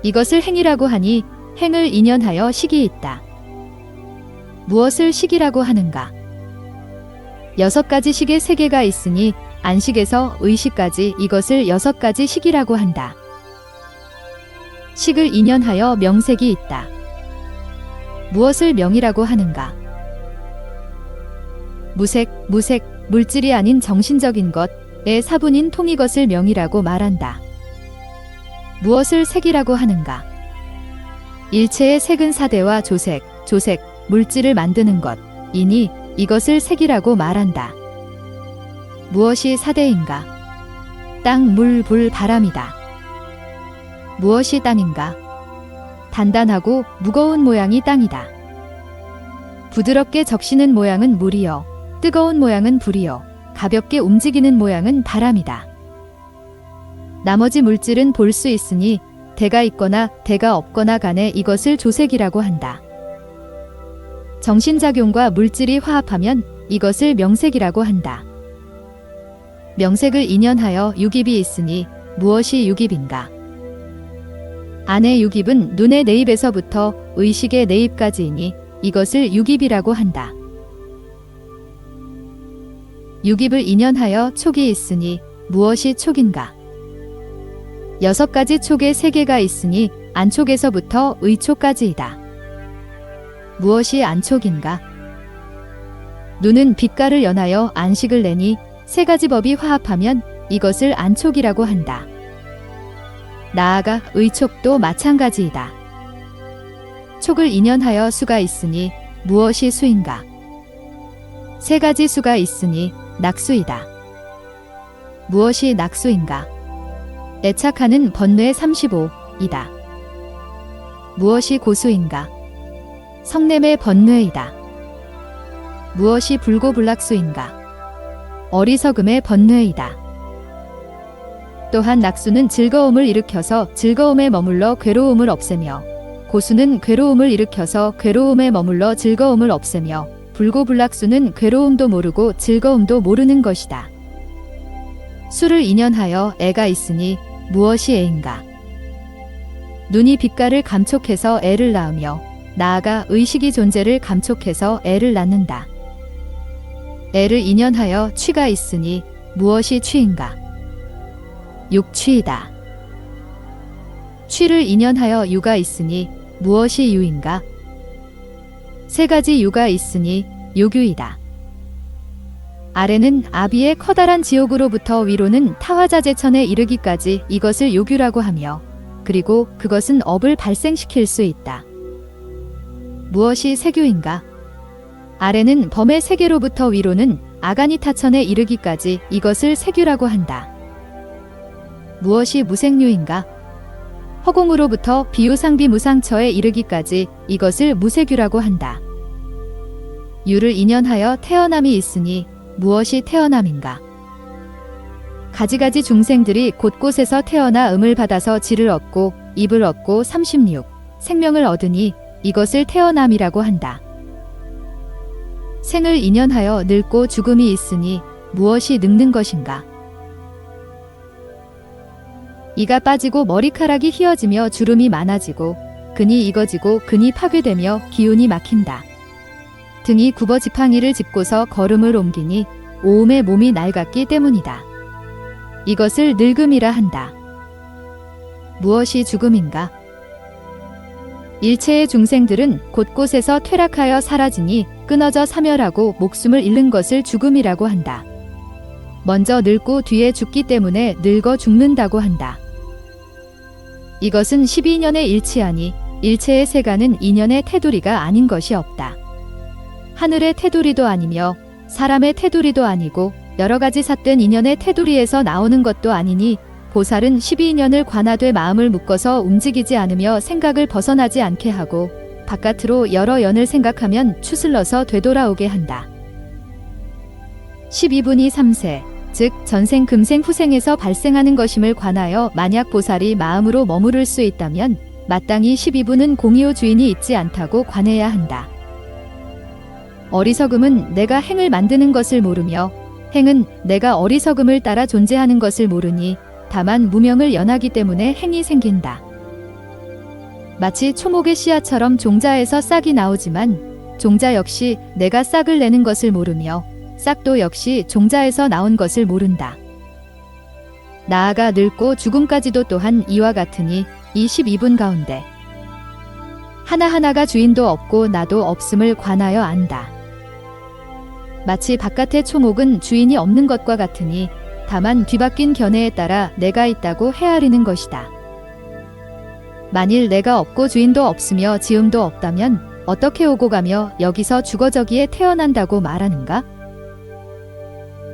이것을 행이라고 하니 행을 인연하여 식이 있다. 무엇을 식이라고 하는가? 6가지 식의 세계가 있으니 안식에서 의식까지 이것을 6가지 식이라고 한다. 식을 인연하여 명색이 있다. 무엇을 명이라고 하는가? 무색, 물질이 아닌 정신적인 것의 사분인 통이 것을 명이라고 말한다. 무엇을 색이라고 하는가? 일체의 색은 사대와 조색, 물질을 만드는 것이니 이것을 색이라고 말한다. 무엇이 사대인가? 땅, 물, 불, 바람이다. 무엇이 땅인가? 단단하고 무거운 모양이 땅이다. 부드럽게 적시는 모양은 물이요. 뜨거운 모양은 불이요. 가볍게 움직이는 모양은 바람이다. 나머지 물질은 볼 수 있으니 대가 있거나 대가 없거나 간에 이것을 조색이라고 한다. 정신작용과 물질이 화합하면 이것을 명색이라고 한다. 명색을 인연하여 육입이 있으니 무엇이 육입인가? 안의 육입은 눈의 내입에서부터 의식의 내입까지이니 이것을 육입이라고 한다. 육입을 인연하여 촉이 있으니 무엇이 촉인가? 6가지 촉의 세계가 있으니 안촉에서부터 의촉까지이다. 무엇이 안촉인가? 눈은 빛깔을 연하여 안식을 내니 3가지 법이 화합하면 이것을 안촉이라고 한다. 나아가 의촉도 마찬가지이다. 촉을 인연하여 수가 있으니 무엇이 수인가? 3가지 수가 있으니 낙수이다. 무엇이 낙수인가? 애착하는 번뇌 35이다. 무엇이 고수인가? 성냄의 번뇌이다. 무엇이 불고불락수인가? 어리석음의 번뇌이다. 또한 낙수는 즐거움을 일으켜서 즐거움에 머물러 괴로움을 없애며 고수는 괴로움을 일으켜서 괴로움에 머물러 즐거움을 없애며 불고불락수는 괴로움도 모르고 즐거움도 모르는 것이다. 수를 인연하여 애가 있으니 무엇이 애인가? 눈이 빛깔을 감촉해서 애를 낳으며 나아가 의식이 존재를 감촉해서 애를 낳는다. 애를 인연하여 취가 있으니 무엇이 취인가? 육취이다. 취를 인연하여 유가 있으니 무엇이 유인가? 3가지 유가 있으니 요규이다. 아래는 아비의 커다란 지옥으로부터 위로는 타화자재천에 이르기까지 이것을 요규라고 하며 그리고 그것은 업을 발생시킬 수 있다. 무엇이 세교인가? 아래는 범의 세계로부터 위로는 아가니타천에 이르기까지 이것을 세교라고 한다. 무엇이 무색류인가? 허공으로부터 비유상비무상처에 이르기까지 이것을 무색유라고 한다. 유를 인연하여 태어남이 있으니 무엇이 태어남인가? 가지가지 중생들이 곳곳에서 태어나 음을 받아서 질을 얻고 입을 얻고 36 생명을 얻으니 이것을 태어남이라고 한다. 생을 인연하여 늙고 죽음이 있으니 무엇이 늙는 것인가? 이가 빠지고 머리카락이 휘어지며 주름이 많아지고 근이 익어지고 근이 파괴되며 기운이 막힌다. 등이 굽어 지팡이를 짚고서 걸음을 옮기니 오음에 몸이 낡았기 때문이다. 이것을 늙음이라 한다. 무엇이 죽음인가? 일체의 중생들은 곳곳에서 퇴락하여 사라지니 끊어져 사멸하고 목숨을 잃는 것을 죽음이라고 한다. 먼저 늙고 뒤에 죽기 때문에 늙어 죽는다고 한다. 이것은 12년에 일치하니 일체의 세간은 인연의 테두리가 아닌 것이 없다. 하늘의 테두리도 아니며 사람의 테두리도 아니고 여러 가지 삿된 인연의 테두리에서 나오는 것도 아니니 보살은 12인연을 관하되 마음을 묶어서 움직이지 않으며 생각을 벗어나지 않게 하고 바깥으로 여러 연을 생각하면 추슬러서 되돌아오게 한다. 12분이 3세, 즉 전생 금생 후생에서 발생하는 것임을 관하여 만약 보살이 마음으로 머무를 수 있다면 마땅히 12분은 공이요 주인이 있지 않다고 관해야 한다. 어리석음은 내가 행을 만드는 것을 모르며 행은 내가 어리석음을 따라 존재하는 것을 모르니 다만 무명을 연하기 때문에 행이 생긴다. 마치 초목의 씨앗처럼 종자에서 싹이 나오지만 종자 역시 내가 싹을 내는 것을 모르며 싹도 역시 종자에서 나온 것을 모른다. 나아가 늙고 죽음까지도 또한 이와 같으니 이 12분 가운데 하나하나가 주인도 없고 나도 없음을 관하여 안다. 마치 바깥의 초목은 주인이 없는 것과 같으니 다만 뒤바뀐 견해에 따라 내가 있다고 헤아리는 것이다. 만일 내가 없고 주인도 없으며 지음도 없다면 어떻게 오고 가며 여기서 죽어 저기에 태어난다고 말하는가?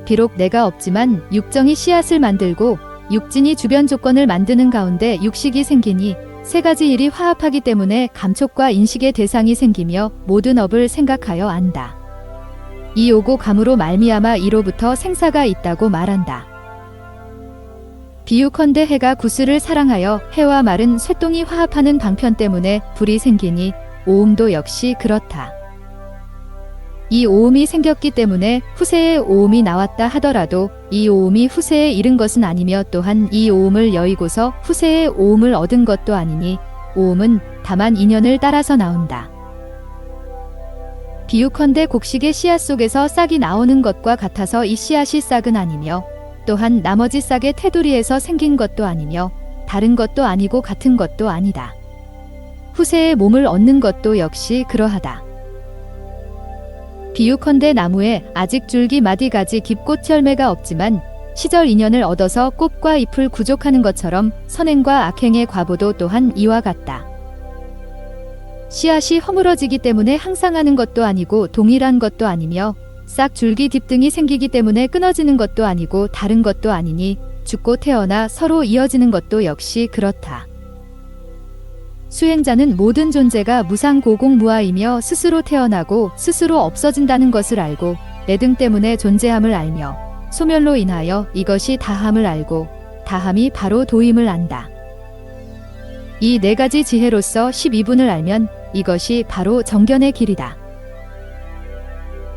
비록 내가 없지만 육정이 씨앗을 만들고 육진이 주변 조건을 만드는 가운데 육식이 생기니 세 가지 일이 화합하기 때문에 감촉과 인식의 대상이 생기며 모든 업을 생각하여 안다. 이 오고 감으로 말미암아 이로부터 생사가 있다고 말한다. 비유컨대 해가 구슬을 사랑하여 해와 말은 쇠똥이 화합하는 방편 때문에 불이 생기니 오음도 역시 그렇다. 이 오음이 생겼기 때문에 후세에 오음이 나왔다 하더라도 이 오음이 후세에 이른 것은 아니며 또한 이 오음을 여의고서 후세에 오음을 얻은 것도 아니니 오음은 다만 인연을 따라서 나온다. 비유컨대 곡식의 씨앗 속에서 싹이 나오는 것과 같아서 이 씨앗이 싹은 아니며 또한 나머지 싹의 테두리에서 생긴 것도 아니며 다른 것도 아니고 같은 것도 아니다. 후세에 몸을 얻는 것도 역시 그러하다. 비유컨대 나무에 아직 줄기 마디가지 깊꽃 열매가 없지만 시절 인연을 얻어서 꽃과 잎을 구족하는 것처럼 선행과 악행의 과보도 또한 이와 같다. 씨앗이 허물어지기 때문에 항상 하는 것도 아니고 동일한 것도 아니며 싹 줄기 뒷등이 생기기 때문에 끊어지는 것도 아니고 다른 것도 아니니 죽고 태어나 서로 이어지는 것도 역시 그렇다. 수행자는 모든 존재가 무상고공무아이며 스스로 태어나고 스스로 없어진다는 것을 알고 내등 때문에 존재함을 알며 소멸로 인하여 이것이 다함을 알고 다함이 바로 도임을 안다. 이 네 가지 지혜로서 12분을 알면 이것이 바로 정견의 길이다.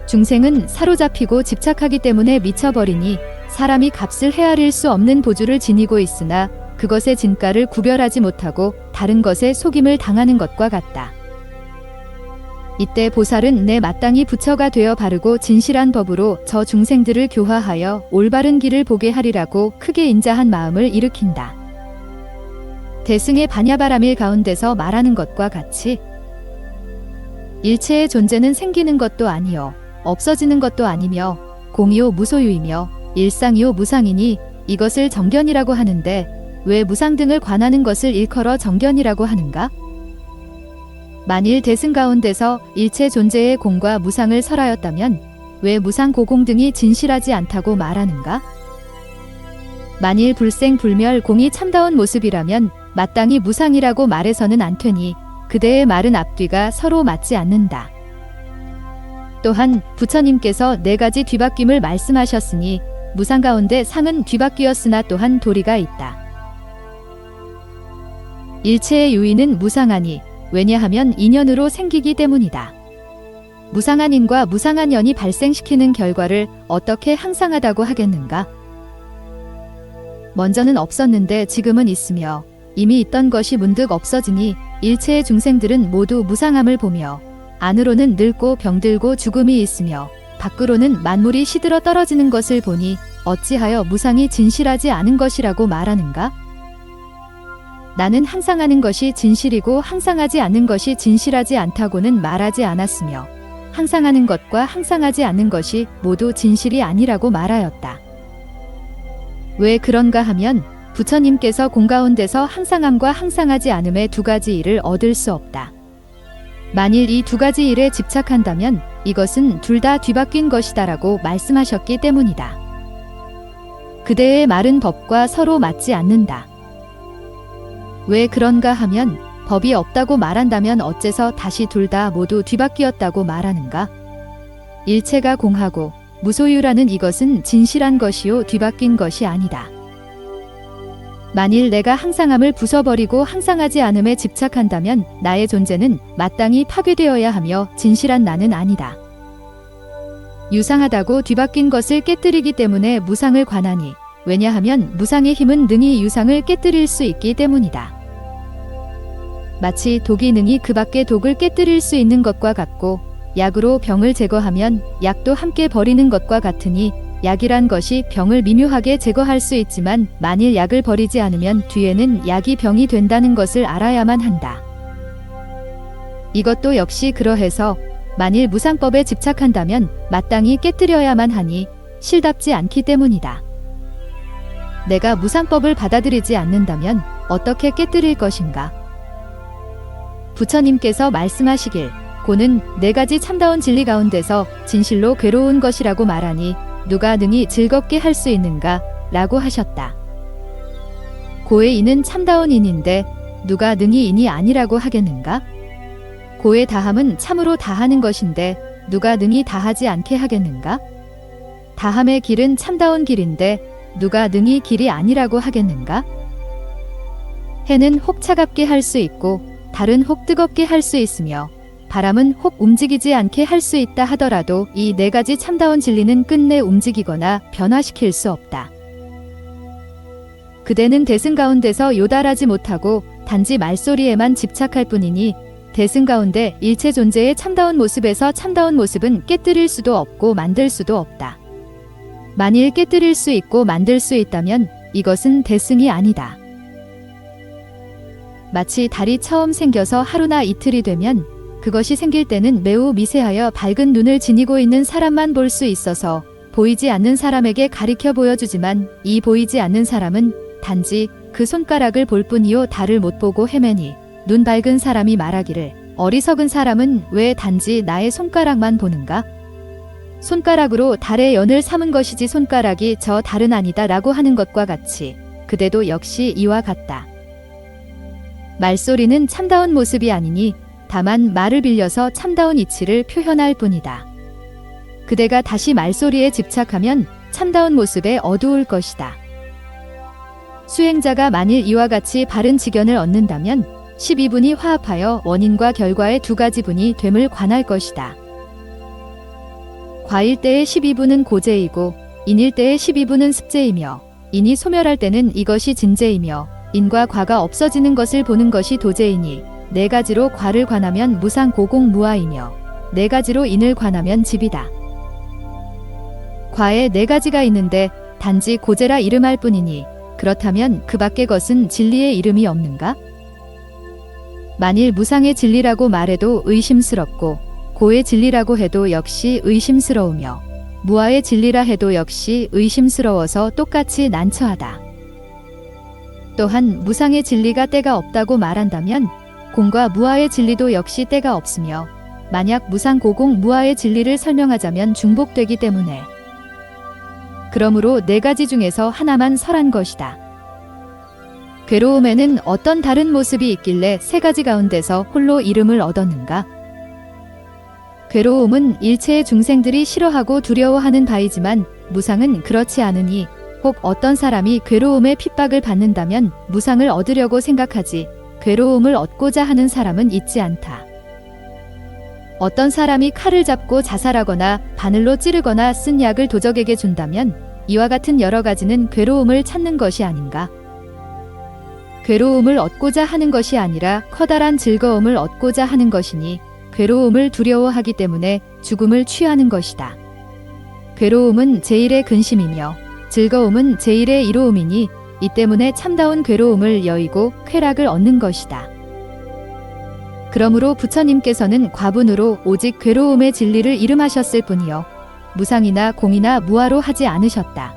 중생은 사로잡히고 집착하기 때문에 미쳐버리니 사람이 값을 헤아릴 수 없는 보주를 지니고 있으나 그것의 진가를 구별하지 못하고 다른 것에 속임을 당하는 것과 같다. 이때 보살은 내 마땅히 부처가 되어 바르고 진실한 법으로 저 중생들을 교화하여 올바른 길을 보게 하리라고 크게 인자한 마음을 일으킨다. 대승의 반야바라밀 가운데서 말하는 것과 같이 일체의 존재는 생기는 것도 아니요 없어지는 것도 아니며 공이요 무소유이며 일상이요 무상이니 이것을 정견이라고 하는데 왜 무상 등을 관하는 것을 일컬어 정견이라고 하는가? 만일 대승 가운데서 일체 존재의 공과 무상을 설하였다면 왜 무상 고공 등이 진실하지 않다고 말하는가? 만일 불생 불멸 공이 참다운 모습이라면 마땅히 무상이라고 말해서는 안 되니 그대의 말은 앞뒤가 서로 맞지 않는다. 또한 부처님께서 네 가지 뒤바뀜을 말씀하셨으니 무상 가운데 상은 뒤바뀌었으나 또한 도리가 있다. 일체의 유인은 무상하니 왜냐하면 인연으로 생기기 때문이다. 무상한 인과 무상한 연이 발생시키는 결과를 어떻게 항상하다고 하겠는가? 먼저는 없었는데 지금은 있으며 이미 있던 것이 문득 없어지니 일체의 중생들은 모두 무상함을 보며 안으로는 늙고 병들고 죽음이 있으며 밖으로는 만물이 시들어 떨어지는 것을 보니 어찌하여 무상이 진실하지 않은 것이라고 말하는가? 나는 항상 하는 것이 진실이고 항상 하지 않는 것이 진실하지 않다고는 말하지 않았으며 항상 하는 것과 항상 하지 않는 것이 모두 진실이 아니라고 말하였다. 왜 그런가 하면 부처님께서 공가운데서 항상함과 항상하지 않음의 두 가지 일을 얻을 수 없다. 만일 이 두 가지 일에 집착한다면 이것은 둘 다 뒤바뀐 것이다라고 말씀하셨기 때문이다. 그대의 말은 법과 서로 맞지 않는다. 왜 그런가 하면 법이 없다고 말한다면 어째서 다시 둘 다 모두 뒤바뀌었다고 말하는가? 일체가 공하고 무소유라는 이것은 진실한 것이요 뒤바뀐 것이 아니다. 만일 내가 항상함을 부숴버리고 항상하지 않음에 집착한다면 나의 존재는 마땅히 파괴되어야 하며 진실한 나는 아니다. 유상하다고 뒤바뀐 것을 깨뜨리기 때문에 무상을 관하니, 왜냐하면 무상의 힘은 능히 유상을 깨뜨릴 수 있기 때문이다. 마치 독이 능히 그 밖의 독을 깨뜨릴 수 있는 것과 같고, 약으로 병을 제거하면 약도 함께 버리는 것과 같으니, 약이란 것이 병을 미묘하게 제거할 수 있지만 만일 약을 버리지 않으면 뒤에는 약이 병이 된다는 것을 알아야만 한다. 이것도 역시 그러해서 만일 무상법에 집착한다면 마땅히 깨뜨려야만 하니 실답지 않기 때문이다. 내가 무상법을 받아들이지 않는다면 어떻게 깨뜨릴 것인가? 부처님께서 말씀하시길 고는 네 가지 참다운 진리 가운데서 진실로 괴로운 것이라고 말하니 누가 능히 즐겁게 할 수 있는가? 라고 하셨다. 고의 인은 참다운 인인데 누가 능히 인이 아니라고 하겠는가? 고의 다함은 참으로 다하는 것인데 누가 능히 다하지 않게 하겠는가? 다함의 길은 참다운 길인데 누가 능히 길이 아니라고 하겠는가? 해는 혹 차갑게 할 수 있고 달은 혹 뜨겁게 할 수 있으며 바람은 혹 움직이지 않게 할 수 있다 하더라도 이 네 가지 참다운 진리는 끝내 움직이거나 변화시킬 수 없다. 그대는 대승 가운데서 요달하지 못하고 단지 말소리에만 집착할 뿐이니 대승 가운데 일체 존재의 참다운 모습에서 참다운 모습은 깨뜨릴 수도 없고 만들 수도 없다. 만일 깨뜨릴 수 있고 만들 수 있다면 이것은 대승이 아니다. 마치 달이 처음 생겨서 하루나 이틀이 되면 그것이 생길 때는 매우 미세하여 밝은 눈을 지니고 있는 사람만 볼 수 있어서 보이지 않는 사람에게 가리켜 보여주지만 이 보이지 않는 사람은 단지 그 손가락을 볼 뿐이요 달을 못 보고 헤매니 눈 밝은 사람이 말하기를 어리석은 사람은 왜 단지 나의 손가락만 보는가? 손가락으로 달의 연을 삼은 것이지 손가락이 저 달은 아니다 라고 하는 것과 같이 그대도 역시 이와 같다. 말소리는 참다운 모습이 아니니 다만 말을 빌려서 참다운 이치를 표현할 뿐이다. 그대가 다시 말소리에 집착하면 참다운 모습에 어두울 것이다. 수행자가 만일 이와 같이 바른 지견을 얻는다면 12분이 화합하여 원인과 결과의 두 가지 분이 됨을 관할 것이다. 과일 때의 12분은 고재이고 인일 때의 12분은 습재이며 인이 소멸할 때는 이것이 진재이며 인과 과가 없어지는 것을 보는 것이 도재이니 네 가지로 과를 관하면 무상 고공 무아이며 네 가지로 인을 관하면 집이다. 과에 네 가지가 있는데 단지 고재라 이름할 뿐이니 그렇다면 그 밖의 것은 진리의 이름이 없는가? 만일 무상의 진리라고 말해도 의심스럽고 고의 진리라고 해도 역시 의심스러우며 무아의 진리라 해도 역시 의심스러워서 똑같이 난처하다. 또한 무상의 진리가 때가 없다고 말한다면 공과 무아의 진리도 역시 때가 없으며 만약 무상 고공 무아의 진리를 설명하자면 중복되기 때문에 그러므로 네 가지 중에서 하나만 설한 것이다. 괴로움에는 어떤 다른 모습이 있길래 세 가지 가운데서 홀로 이름을 얻었는가? 괴로움은 일체의 중생들이 싫어하고 두려워하는 바이지만 무상은 그렇지 않으니 혹 어떤 사람이 괴로움의 핍박을 받는다면 무상을 얻으려고 생각하지 괴로움을 얻고자 하는 사람은 있지 않다. 어떤 사람이 칼을 잡고 자살하거나 바늘로 찌르거나 쓴 약을 도적에게 준다면 이와 같은 여러 가지는 괴로움을 찾는 것이 아닌가? 괴로움을 얻고자 하는 것이 아니라 커다란 즐거움을 얻고자 하는 것이니 괴로움을 두려워하기 때문에 죽음을 취하는 것이다. 괴로움은 제일의 근심이며 즐거움은 제일의 이로움이니 이 때문에 참다운 괴로움을 여의고 쾌락을 얻는 것이다. 그러므로 부처님께서는 과분으로 오직 괴로움의 진리를 이름하셨을 뿐이요 무상이나 공이나 무아로 하지 않으셨다.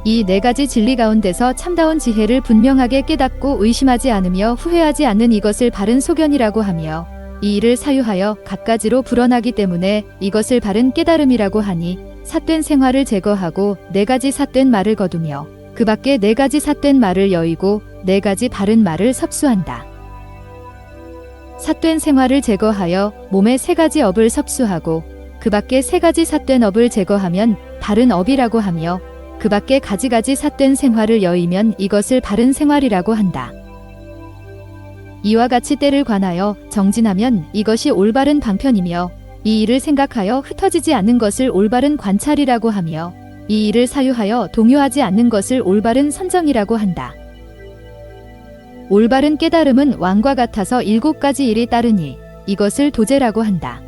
이 네 가지 진리 가운데서 참다운 지혜를 분명하게 깨닫고 의심하지 않으며 후회하지 않는 이것을 바른 소견이라고 하며, 이 일을 사유하여 갖가지로 불어나기 때문에 이것을 바른 깨달음이라고 하니, 삿된 생활을 제거하고 네 가지 삿된 말을 거두며 그 밖에 네 가지 삿된 말을 여의고 네 가지 바른 말을 섭수한다. 삿된 생활을 제거하여 몸에 세 가지 업을 섭수하고 그 밖에 세 가지 삿된 업을 제거하면 바른 업이라고 하며, 그 밖에 가지가지 삿된 생활을 여의면 이것을 바른 생활이라고 한다. 이와 같이 때를 관하여 정진하면 이것이 올바른 방편이며, 이 일을 생각하여 흩어지지 않는 것을 올바른 관찰이라고 하며, 이 일을 사유하여 동요하지 않는 것을 올바른 선정이라고 한다. 올바른 깨달음은 왕과 같아서 7가지 일이 따르니 이것을 도제라고 한다.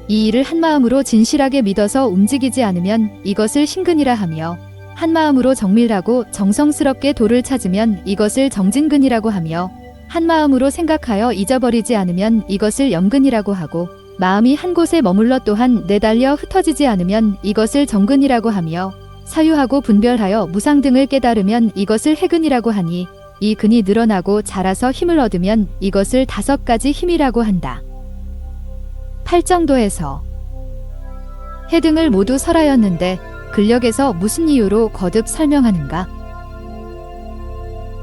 이 일을 한마음으로 진실하게 믿어서 움직이지 않으면 이것을 신근이라 하며, 한마음으로 정밀하고 정성스럽게 도를 찾으면 이것을 정진근이라고 하며, 한마음으로 생각하여 잊어버리지 않으면 이것을 영근이라고 하고, 마음이 한 곳에 머물러 또한 내달려 흩어지지 않으면 이것을 정근이라고 하며, 사유하고 분별하여 무상 등을 깨달으면 이것을 해근이라고 하니, 이 근이 늘어나고 자라서 힘을 얻으면 이것을 5가지 힘이라고 한다. 팔정도에서 해등을 모두 설하였는데 근력에서 무슨 이유로 거듭 설명하는가?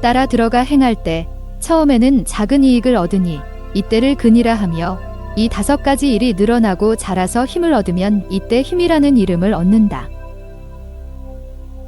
따라 들어가 행할 때 처음에는 작은 이익을 얻으니 이때를 근이라 하며, 이 5가지 일이 늘어나고 자라서 힘을 얻으면 이때 힘이라는 이름을 얻는다.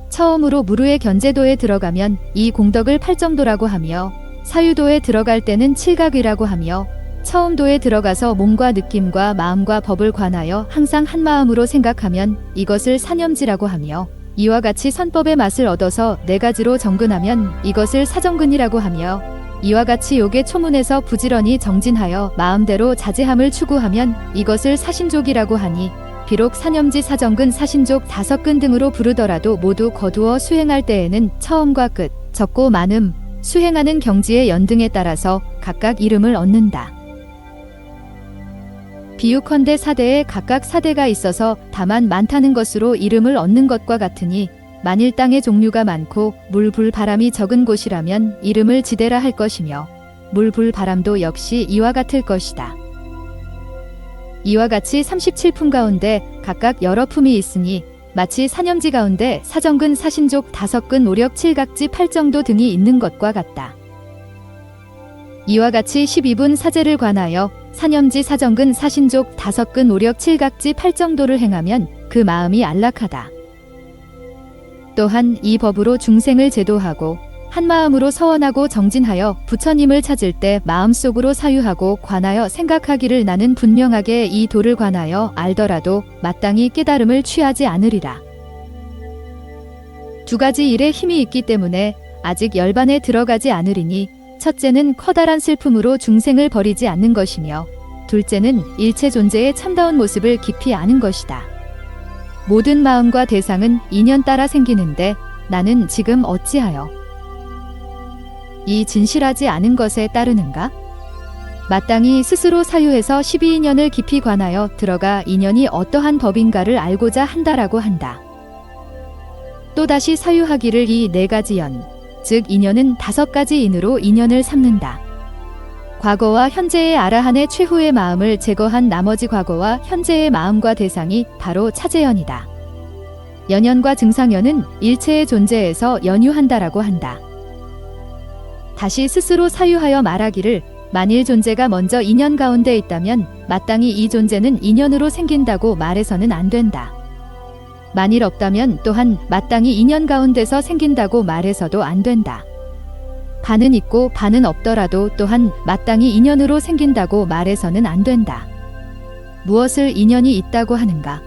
처음으로 무루의 견제도에 들어가면 이 공덕을 팔정도라고 하며, 사유도에 들어갈 때는 칠각이라고 하며, 처음도에 들어가서 몸과 느낌과 마음과 법을 관하여 항상 한마음으로 생각하면 이것을 사념지라고 하며, 이와 같이 선법의 맛을 얻어서 4가지로 정근하면 이것을 사정근이라고 하며, 이와 같이 욕의 초문에서 부지런히 정진하여 마음대로 자제함을 추구하면 이것을 사신족이라고 하니, 비록 사념지 사정근 사신족 5근 등으로 부르더라도 모두 거두어 수행할 때에는 처음과 끝, 적고 많음, 수행하는 경지의 연등에 따라서 각각 이름을 얻는다. 비유컨대 사대에 각각 사대가 있어서 다만 많다는 것으로 이름을 얻는 것과 같으니, 만일 땅의 종류가 많고 물, 불, 바람이 적은 곳이라면 이름을 지대라 할 것이며, 물, 불, 바람도 역시 이와 같을 것이다. 이와 같이 37품 가운데 각각 여러 품이 있으니 마치 사념지 가운데 사정근, 사신족, 5근, 오력, 칠각지, 팔정도 등이 있는 것과 같다. 이와 같이 12분 사제를 관하여 사념지, 사정근, 사신족, 5근, 오력, 칠각지, 팔정도를 행하면 그 마음이 안락하다. 또한 이 법으로 중생을 제도하고 한마음으로 서원하고 정진하여 부처님을 찾을 때 마음속으로 사유하고 관하여 생각하기를 나는 분명하게 이 도를 관하여 알더라도 마땅히 깨달음을 취하지 않으리라. 2가지 일에 힘이 있기 때문에 아직 열반에 들어가지 않으리니, 첫째는 커다란 슬픔으로 중생을 버리지 않는 것이며, 둘째는 일체 존재의 참다운 모습을 깊이 아는 것이다. 모든 마음과 대상은 인연 따라 생기는데 나는 지금 어찌하여 이 진실하지 않은 것에 따르는가? 마땅히 스스로 사유해서 12인연을 깊이 관하여 들어가 인연이 어떠한 법인가를 알고자 한다라고 한다. 또다시 사유하기를 이 4가지 연, 즉 인연은 5가지 인으로 인연을 삼는다. 과거와 현재의 아라한의 최후의 마음을 제거한 나머지 과거와 현재의 마음과 대상이 바로 차제연이다. 연연과 증상연은 일체의 존재에서 연유한다라고 한다. 다시 스스로 사유하여 말하기를, 만일 존재가 먼저 인연 가운데 있다면 마땅히 이 존재는 인연으로 생긴다고 말해서는 안 된다. 만일 없다면 또한 마땅히 인연 가운데서 생긴다고 말해서도 안 된다. 반은 있고 반은 없더라도 또한 마땅히 인연으로 생긴다고 말해서는 안 된다. 무엇을 인연이 있다고 하는가?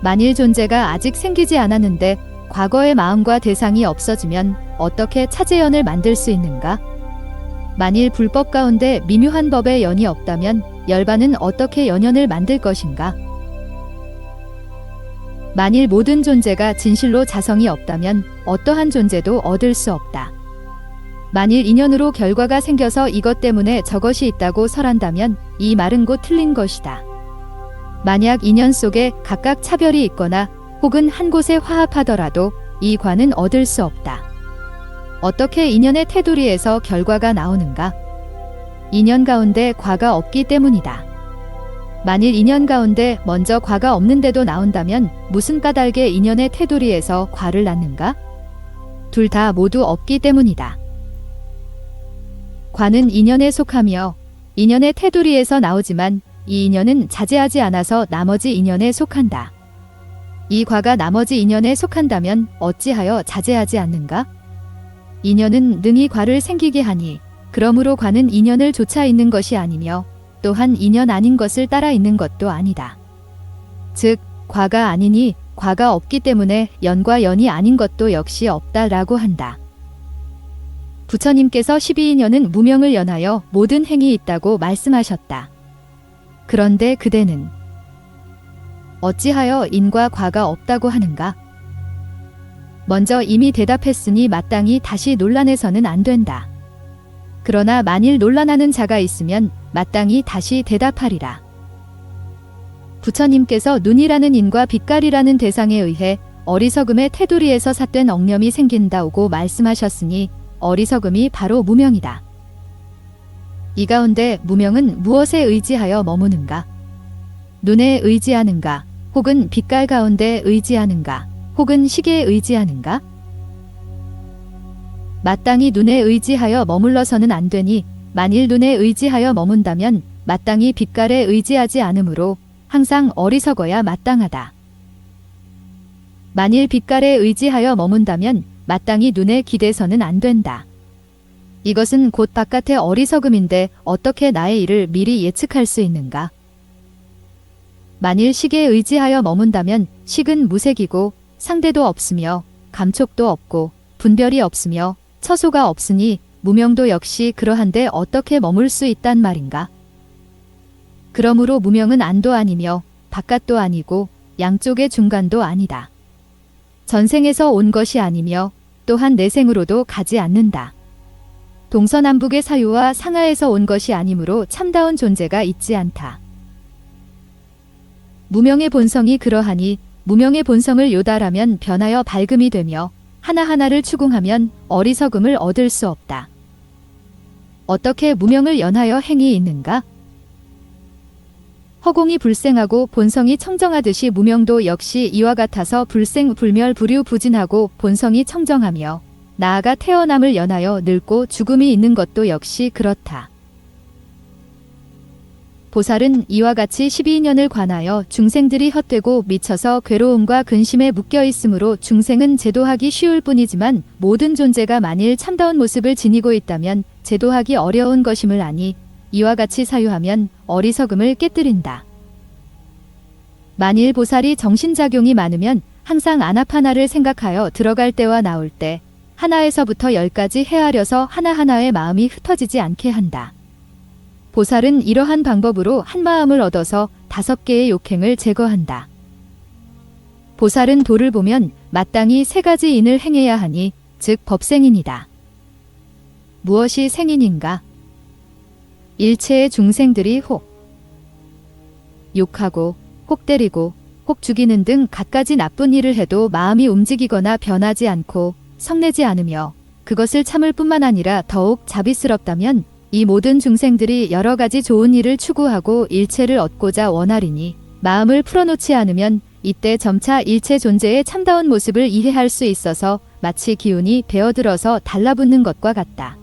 만일 존재가 아직 생기지 않았는데 과거의 마음과 대상이 없어지면 어떻게 차제연을 만들 수 있는가? 만일 불법 가운데 미묘한 법의 연이 없다면 열반은 어떻게 연연을 만들 것인가? 만일 모든 존재가 진실로 자성이 없다면 어떠한 존재도 얻을 수 없다. 만일 인연으로 결과가 생겨서 이것 때문에 저것이 있다고 설한다면 이 말은 곧 틀린 것이다. 만약 인연 속에 각각 차별이 있거나 혹은 한 곳에 화합하더라도 이 과는 얻을 수 없다. 어떻게 인연의 테두리에서 결과가 나오는가? 인연 가운데 과가 없기 때문이다. 만일 인연 가운데 먼저 과가 없는데도 나온다면 무슨 까닭에 인연의 테두리에서 과를 낳는가? 둘 다 모두 없기 때문이다. 과는 인연에 속하며 인연의 테두리에서 나오지만 이 인연은 자제하지 않아서 나머지 인연에 속한다. 이 과가 나머지 인연에 속한다면 어찌하여 자제하지 않는가? 인연은 능히 과를 생기게 하니 그러므로 과는 인연을 좇아 있는 것이 아니며 또한 인연 아닌 것을 따라 있는 것도 아니다. 즉 과가 아니니 과가 없기 때문에 연과 연이 아닌 것도 역시 없다라고 한다. 부처님께서 12인연은 무명을 연하여 모든 행이 있다고 말씀하셨다. 그런데 그대는 어찌하여 인과 과가 없다고 하는가? 먼저 이미 대답했으니 마땅히 다시 논란해서는 안 된다. 그러나 만일 논란하는 자가 있으면 마땅히 다시 대답하리라. 부처님께서 눈이라는 인과 빛깔이라는 대상에 의해 어리석음의 테두리에서 삿된 억념이 생긴다고 말씀하셨으니 어리석음이 바로 무명이다. 이 가운데 무명은 무엇에 의지하여 머무는가? 눈에 의지하는가? 혹은 빛깔 가운데 의지하는가? 혹은 시계에 의지하는가? 마땅히 눈에 의지하여 머물러서는 안 되니 만일 눈에 의지하여 머문다면 마땅히 빛깔에 의지하지 않으므로 항상 어리석어야 마땅하다. 만일 빛깔에 의지하여 머문다면 마땅히 눈에 기대서는 안 된다. 이것은 곧 바깥의 어리석음인데 어떻게 나의 일을 미리 예측할 수 있는가? 만일 식에 의지하여 머문다면 식은 무색이고 상대도 없으며 감촉도 없고 분별이 없으며 처소가 없으니 무명도 역시 그러한데 어떻게 머물 수 있단 말인가? 그러므로 무명은 안도 아니며 바깥도 아니고 양쪽의 중간도 아니다. 전생에서 온 것이 아니며 또한 내생으로도 가지 않는다. 동서남북의 사유와 상하에서 온 것이 아니므로 참다운 존재가 있지 않다. 무명의 본성이 그러하니 무명의 본성을 요달하면 변하여 밝음이 되며 하나하나를 추궁하면 어리석음을 얻을 수 없다. 어떻게 무명을 연하여 행이 있는가? 허공이 불생하고 본성이 청정하듯이 무명도 역시 이와 같아서 불생, 불멸, 불유, 부진하고 본성이 청정하며 나아가 태어남을 연하여 늙고 죽음이 있는 것도 역시 그렇다. 보살은 이와 같이 12인연을 관하여 중생들이 헛되고 미쳐서 괴로움과 근심에 묶여 있으므로 중생은 제도하기 쉬울 뿐이지만 모든 존재가 만일 참다운 모습을 지니고 있다면 제도하기 어려운 것임을 아니 이와 같이 사유하면 어리석음을 깨뜨린다. 만일 보살이 정신작용이 많으면 항상 아나파나를 생각하여 들어갈 때와 나올 때 하나에서부터 10까지 헤아려서 하나하나의 마음이 흩어지지 않게 한다. 보살은 이러한 방법으로 한 마음을 얻어서 5개의 욕행을 제거한다. 보살은 도를 보면 마땅히 3가지 인을 행해야 하니 즉 법생인이다. 무엇이 생인인가? 일체의 중생들이 혹 욕하고 혹 때리고 혹 죽이는 등 갖가지 나쁜 일을 해도 마음이 움직이거나 변하지 않고 성내지 않으며 그것을 참을 뿐만 아니라 더욱 자비스럽다면 이 모든 중생들이 여러 가지 좋은 일을 추구하고 일체를 얻고자 원하리니 마음을 풀어놓지 않으면 이때 점차 일체 존재의 참다운 모습을 이해할 수 있어서 마치 기운이 배어들어서 달라붙는 것과 같다.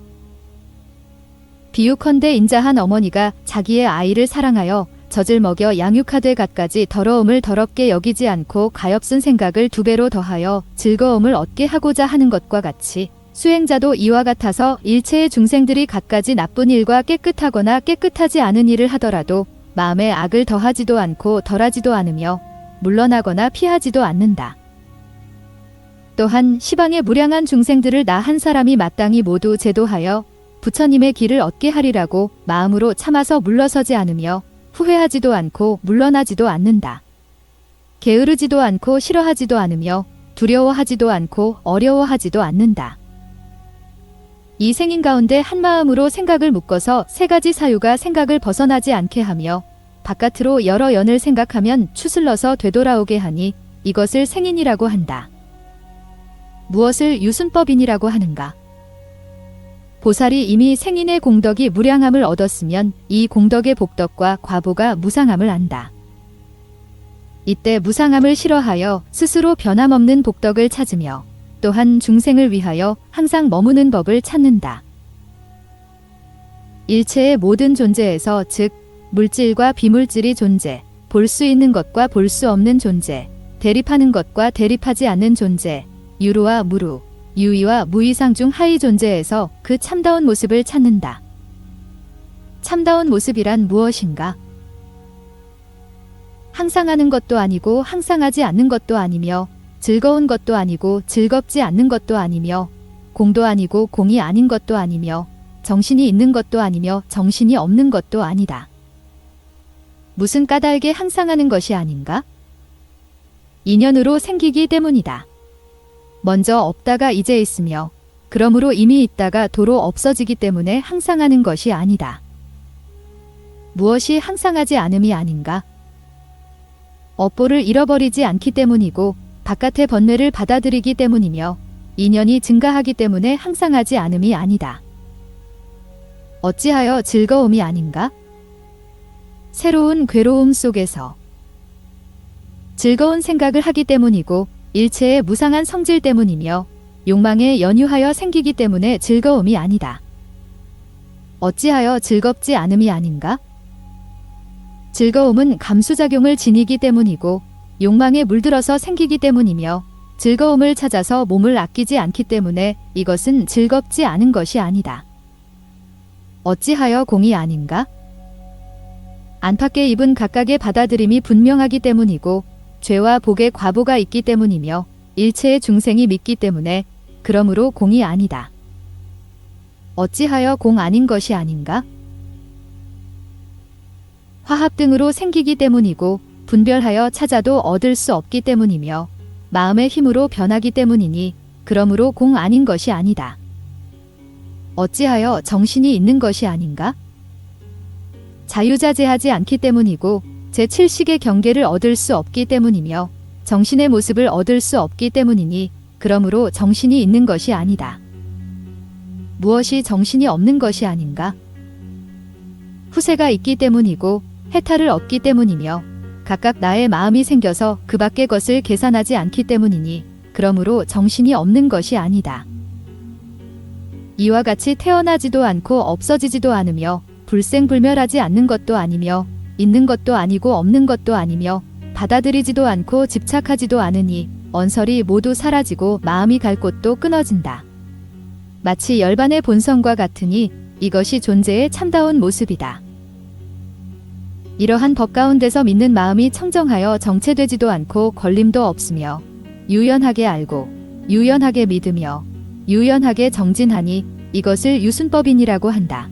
비유컨대 인자한 어머니가 자기의 아이를 사랑하여 젖을 먹여 양육하되 갖가지 더러움을 더럽게 여기지 않고 가엾은 생각을 2배로 더하여 즐거움을 얻게 하고자 하는 것과 같이 수행자도 이와 같아서 일체의 중생들이 갖가지 나쁜 일과 깨끗하거나 깨끗하지 않은 일을 하더라도 마음에 악을 더하지도 않고 덜하지도 않으며 물러나거나 피하지도 않는다. 또한 시방의 무량한 중생들을 나 한 사람이 마땅히 모두 제도하여 부처님의 길을 얻게 하리라고 마음으로 참아서 물러서지 않으며 후회하지도 않고 물러나지도 않는다. 게으르지도 않고 싫어하지도 않으며 두려워하지도 않고 어려워하지도 않는다. 이 생인 가운데 한 마음으로 생각을 묶어서 3가지 사유가 생각을 벗어나지 않게 하며 바깥으로 여러 연을 생각하면 추슬러서 되돌아오게 하니 이것을 생인이라고 한다. 무엇을 유순법인이라고 하는가? 보살이 이미 생인의 공덕이 무량함을 얻었으면 이 공덕의 복덕과 과보가 무상함을 안다. 이때 무상함을 싫어하여 스스로 변함없는 복덕을 찾으며 또한 중생을 위하여 항상 머무는 법을 찾는다. 일체의 모든 존재에서 즉 물질과 비물질이 존재, 볼 수 있는 것과 볼 수 없는 존재, 대립하는 것과 대립하지 않는 존재, 유루와 무루, 유의와 무의상 중 하위 존재에서 그 참다운 모습을 찾는다. 참다운 모습이란 무엇인가? 항상 하는 것도 아니고 항상 하지 않는 것도 아니며 즐거운 것도 아니고 즐겁지 않는 것도 아니며 공도 아니고 공이 아닌 것도 아니며 정신이 있는 것도 아니며 정신이 없는 것도 아니다. 무슨 까닭에 항상 하는 것이 아닌가? 인연으로 생기기 때문이다. 먼저 없다가 이제 있으며 그러므로 이미 있다가 도로 없어지기 때문에 항상 하는 것이 아니다. 무엇이 항상 하지 않음이 아닌가? 업보를 잃어버리지 않기 때문이고 바깥의 번뇌를 받아들이기 때문이며 인연이 증가하기 때문에 항상 하지 않음이 아니다. 어찌하여 즐거움이 아닌가? 새로운 괴로움 속에서 즐거운 생각을 하기 때문이고 일체의 무상한 성질 때문이며 욕망에 연유하여 생기기 때문에 즐거움이 아니다. 어찌하여 즐겁지 않음이 아닌가? 즐거움은 감수작용을 지니기 때문이고 욕망에 물들어서 생기기 때문이며 즐거움을 찾아서 몸을 아끼지 않기 때문에 이것은 즐겁지 않은 것이 아니다. 어찌하여 공이 아닌가? 안팎의 입은 각각의 받아들임이 분명하기 때문이고 죄와 복의 과보가 있기 때문이며 일체의 중생이 믿기 때문에 그러므로 공이 아니다. 어찌하여 공 아닌 것이 아닌가? 화합 등으로 생기기 때문이고 분별하여 찾아도 얻을 수 없기 때문이며 마음의 힘으로 변하기 때문이니 그러므로 공 아닌 것이 아니다. 어찌하여 정신이 있는 것이 아닌가? 자유자재하지 않기 때문이고 제7식의 경계를 얻을 수 없기 때문이며 정신의 모습을 얻을 수 없기 때문이니 그러므로 정신이 있는 것이 아니다. 무엇이 정신이 없는 것이 아닌가? 후세가 있기 때문이고 해탈을 얻기 때문이며 각각 나의 마음이 생겨서 그 밖의 것을 계산하지 않기 때문이니 그러므로 정신이 없는 것이 아니다. 이와 같이 태어나지도 않고 없어지지도 않으며 불생불멸하지 않는 것도 아니며 있는 것도 아니고 없는 것도 아니며 받아들이지도 않고 집착하지도 않으니 언설이 모두 사라지고 마음이 갈 곳도 끊어진다. 마치 열반의 본성과 같으니 이것이 존재의 참다운 모습이다. 이러한 법 가운데서 믿는 마음이 청정하여 정체되지도 않고 걸림도 없으며 유연하게 알고 유연하게 믿으며 유연하게 정진하니 이것을 유순법인이라고 한다.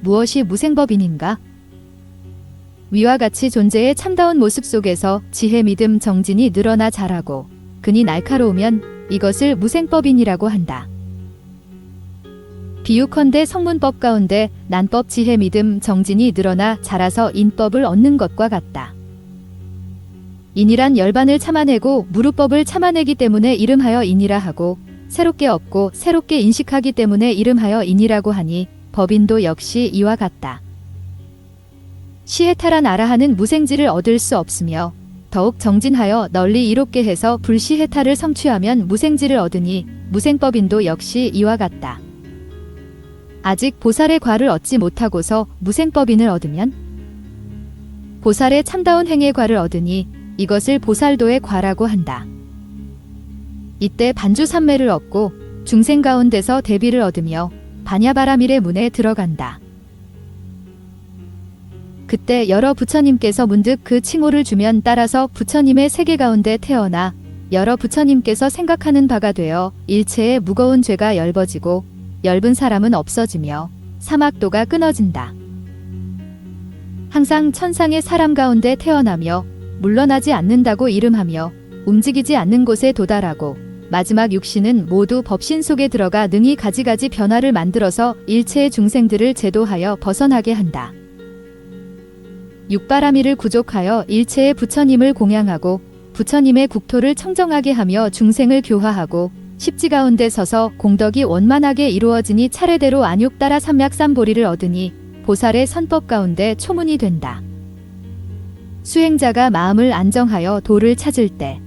무엇이 무생법인인가? 위와 같이 존재의 참다운 모습 속에서 지혜, 믿음, 정진이 늘어나 자라고 근이 날카로우면 이것을 무생법인이라고 한다. 비유컨대 성문법 가운데 난법, 지혜, 믿음, 정진이 늘어나 자라서 인법을 얻는 것과 같다. 인이란 열반을 참아내고 무루법을 참아내기 때문에 이름하여 인이라 하고 새롭게 얻고 새롭게 인식하기 때문에 이름하여 인이라고 하니 법인도 역시 이와 같다. 시해탈한 아라한은 무생지를 얻을 수 없으며 더욱 정진하여 널리 이롭게 해서 불시해탈을 성취하면 무생지를 얻으니 무생법인도 역시 이와 같다. 아직 보살의 과를 얻지 못하고서 무생법인을 얻으면 보살의 참다운 행의 과를 얻으니 이것을 보살도의 과라고 한다. 이때 반주삼매를 얻고 중생 가운데서 대비를 얻으며 반야바라밀의 문에 들어간다. 그때 여러 부처님께서 문득 그 칭호를 주면 따라서 부처님의 세계 가운데 태어나 여러 부처님께서 생각하는 바가 되어 일체의 무거운 죄가 엷어지고 엷은 사람은 없어지며 사막도가 끊어진다. 항상 천상의 사람 가운데 태어나며 물러나지 않는다고 이름하며 움직이지 않는 곳에 도달하고 마지막 육신은 모두 법신 속에 들어가 능히 가지가지 변화를 만들어서 일체의 중생들을 제도하여 벗어나게 한다. 육바라밀을 구족하여 일체의 부처님을 공양하고 부처님의 국토를 청정하게 하며 중생을 교화하고 십지 가운데 서서 공덕이 원만하게 이루어지니 차례대로 안육 따라 삼맥삼보리를 얻으니 보살의 선법 가운데 초문이 된다. 수행자가 마음을 안정하여 도를 찾을 때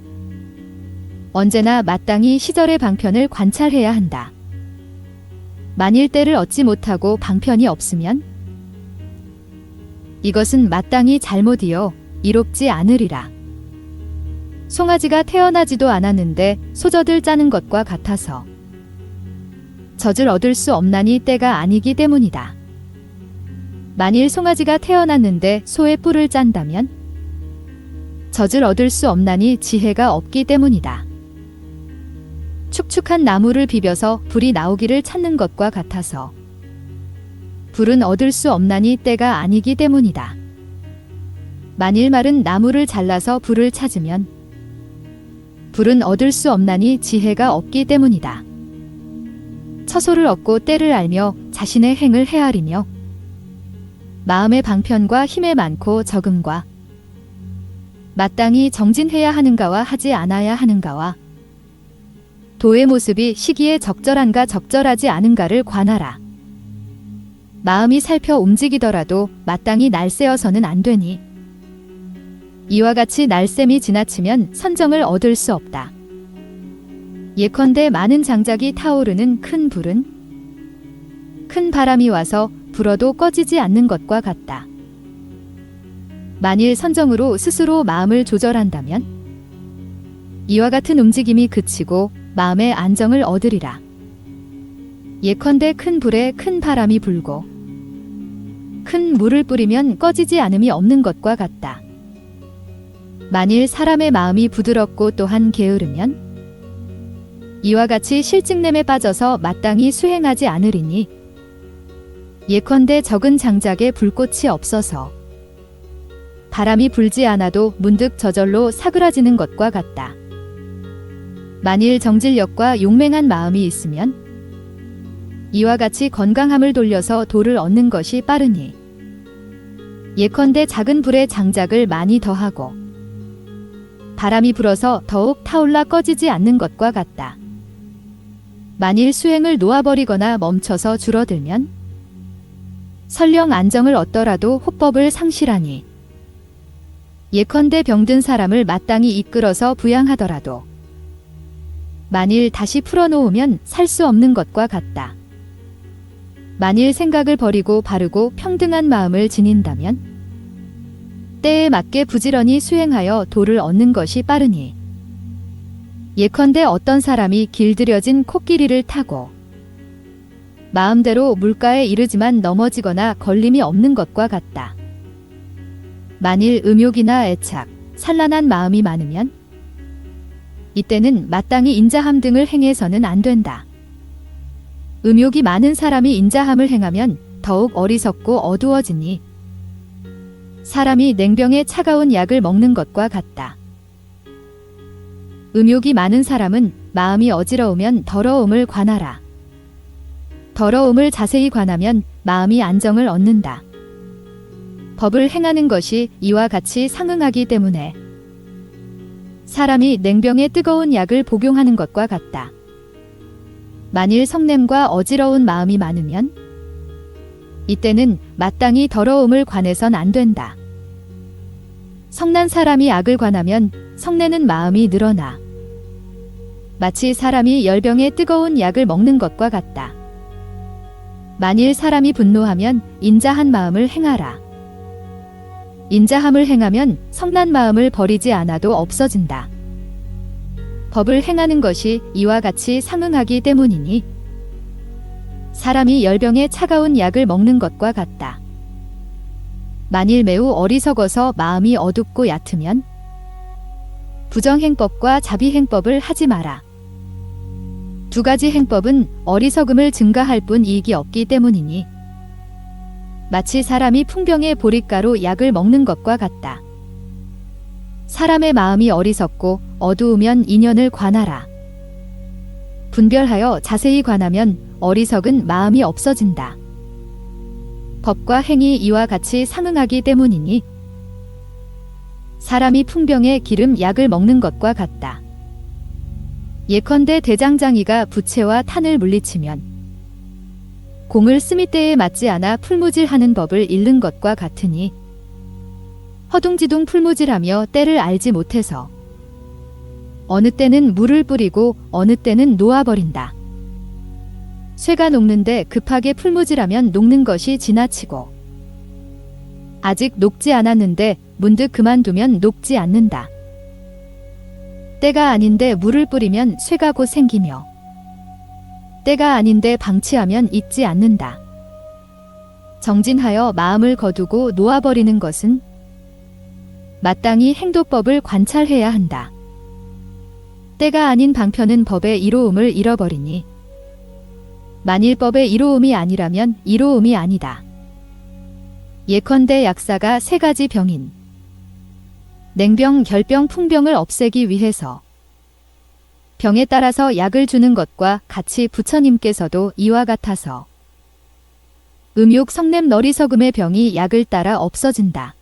언제나 마땅히 시절의 방편을 관찰해야 한다. 만일 때를 얻지 못하고 방편이 없으면 이것은 마땅히 잘못이요 이롭지 않으리라. 송아지가 태어나지도 않았는데 소젖을 짜는 것과 같아서 젖을 얻을 수 없나니 때가 아니기 때문이다. 만일 송아지가 태어났는데 소의 뿔을 짠다면 젖을 얻을 수 없나니 지혜가 없기 때문이다. 축축한 나무를 비벼서 불이 나오기를 찾는 것과 같아서 불은 얻을 수 없나니 때가 아니기 때문이다. 만일 마른 나무를 잘라서 불을 찾으면 불은 얻을 수 없나니 지혜가 없기 때문이다. 처소를 얻고 때를 알며 자신의 행을 헤아리며 마음의 방편과 힘의 많고 적음과 마땅히 정진해야 하는가와 하지 않아야 하는가와 도의 모습이 시기에 적절한가 적절하지 않은가를 관하라. 마음이 살펴 움직이더라도 마땅히 날새어서는 안 되니 이와 같이 날쌔이 지나치면 선정을 얻을 수 없다. 예컨대 많은 장작이 타오르는 큰 불은 큰 바람이 와서 불어도 꺼지지 않는 것과 같다. 만일 선정으로 스스로 마음을 조절한다면 이와 같은 움직임이 그치고 마음의 안정을 얻으리라. 예컨대 큰 불에 큰 바람이 불고 큰 물을 뿌리면 꺼지지 않음이 없는 것과 같다. 만일 사람의 마음이 부드럽고 또한 게으르면 이와 같이 실증냄에 빠져서 마땅히 수행하지 않으리니 예컨대 적은 장작에 불꽃이 없어서 바람이 불지 않아도 문득 저절로 사그라지는 것과 같다. 만일 정질력과 용맹한 마음이 있으면 이와 같이 건강함을 돌려서 도를 얻는 것이 빠르니 예컨대 작은 불에 장작을 많이 더하고 바람이 불어서 더욱 타올라 꺼지지 않는 것과 같다. 만일 수행을 놓아버리거나 멈춰서 줄어들면 설령 안정을 얻더라도 호법을 상실하니 예컨대 병든 사람을 마땅히 이끌어서 부양하더라도 만일 다시 풀어놓으면 살 수 없는 것과 같다. 만일 생각을 버리고 바르고 평등한 마음을 지닌다면 때에 맞게 부지런히 수행하여 도를 얻는 것이 빠르니 예컨대 어떤 사람이 길들여진 코끼리를 타고 마음대로 물가에 이르지만 넘어지거나 걸림이 없는 것과 같다. 만일 음욕이나 애착, 산란한 마음이 많으면 이때는 마땅히 인자함 등을 행해서는 안 된다. 음욕이 많은 사람이 인자함을 행하면 더욱 어리석고 어두워지니 사람이 냉병에 차가운 약을 먹는 것과 같다. 음욕이 많은 사람은 마음이 어지러우면 더러움을 관하라. 더러움을 자세히 관하면 마음이 안정을 얻는다. 법을 행하는 것이 이와 같이 상응하기 때문에 사람이 냉병에 뜨거운 약을 복용하는 것과 같다. 만일 성냄과 어지러운 마음이 많으면 이때는 마땅히 더러움을 관해선 안 된다. 성난 사람이 악을 관하면 성내는 마음이 늘어나 마치 사람이 열병에 뜨거운 약을 먹는 것과 같다. 만일 사람이 분노하면 인자한 마음을 행하라. 인자함을 행하면 성난 마음을 버리지 않아도 없어진다. 법을 행하는 것이 이와 같이 상응하기 때문이니 사람이 열병에 차가운 약을 먹는 것과 같다. 만일 매우 어리석어서 마음이 어둡고 얕으면 부정행법과 자비행법을 하지 마라. 두 가지 행법은 어리석음을 증가할 뿐 이익이 없기 때문이니 마치 사람이 풍병에 보릿가루 약을 먹는 것과 같다. 사람의 마음이 어리석고 어두우면 인연을 관하라. 분별하여 자세히 관하면 어리석은 마음이 없어진다. 법과 행이 이와 같이 상응하기 때문이니 사람이 풍병에 기름 약을 먹는 것과 같다. 예컨대 대장장이가 부채와 탄을 물리치면 공을 스미대에 맞지 않아 풀무질하는 법을 잃는 것과 같으니 허둥지둥 풀무질하며 때를 알지 못해서 어느 때는 물을 뿌리고 어느 때는 놓아버린다. 쇠가 녹는데 급하게 풀무질하면 녹는 것이 지나치고 아직 녹지 않았는데 문득 그만두면 녹지 않는다. 때가 아닌데 물을 뿌리면 쇠가 곧 생기며 때가 아닌데 방치하면 익지 않는다. 정진하여 마음을 거두고 놓아버리는 것은 마땅히 행도법을 관찰해야 한다. 때가 아닌 방편은 법의 이로움을 잃어버리니 만일 법의 이로움이 아니라면 이로움이 아니다. 예컨대 약사가 3가지 병인 냉병, 결병, 풍병을 없애기 위해서 병에 따라서 약을 주는 것과 같이 부처님께서도 이와 같아서 음욕, 성냄, 너리석음의 병이 약을 따라 없어진다.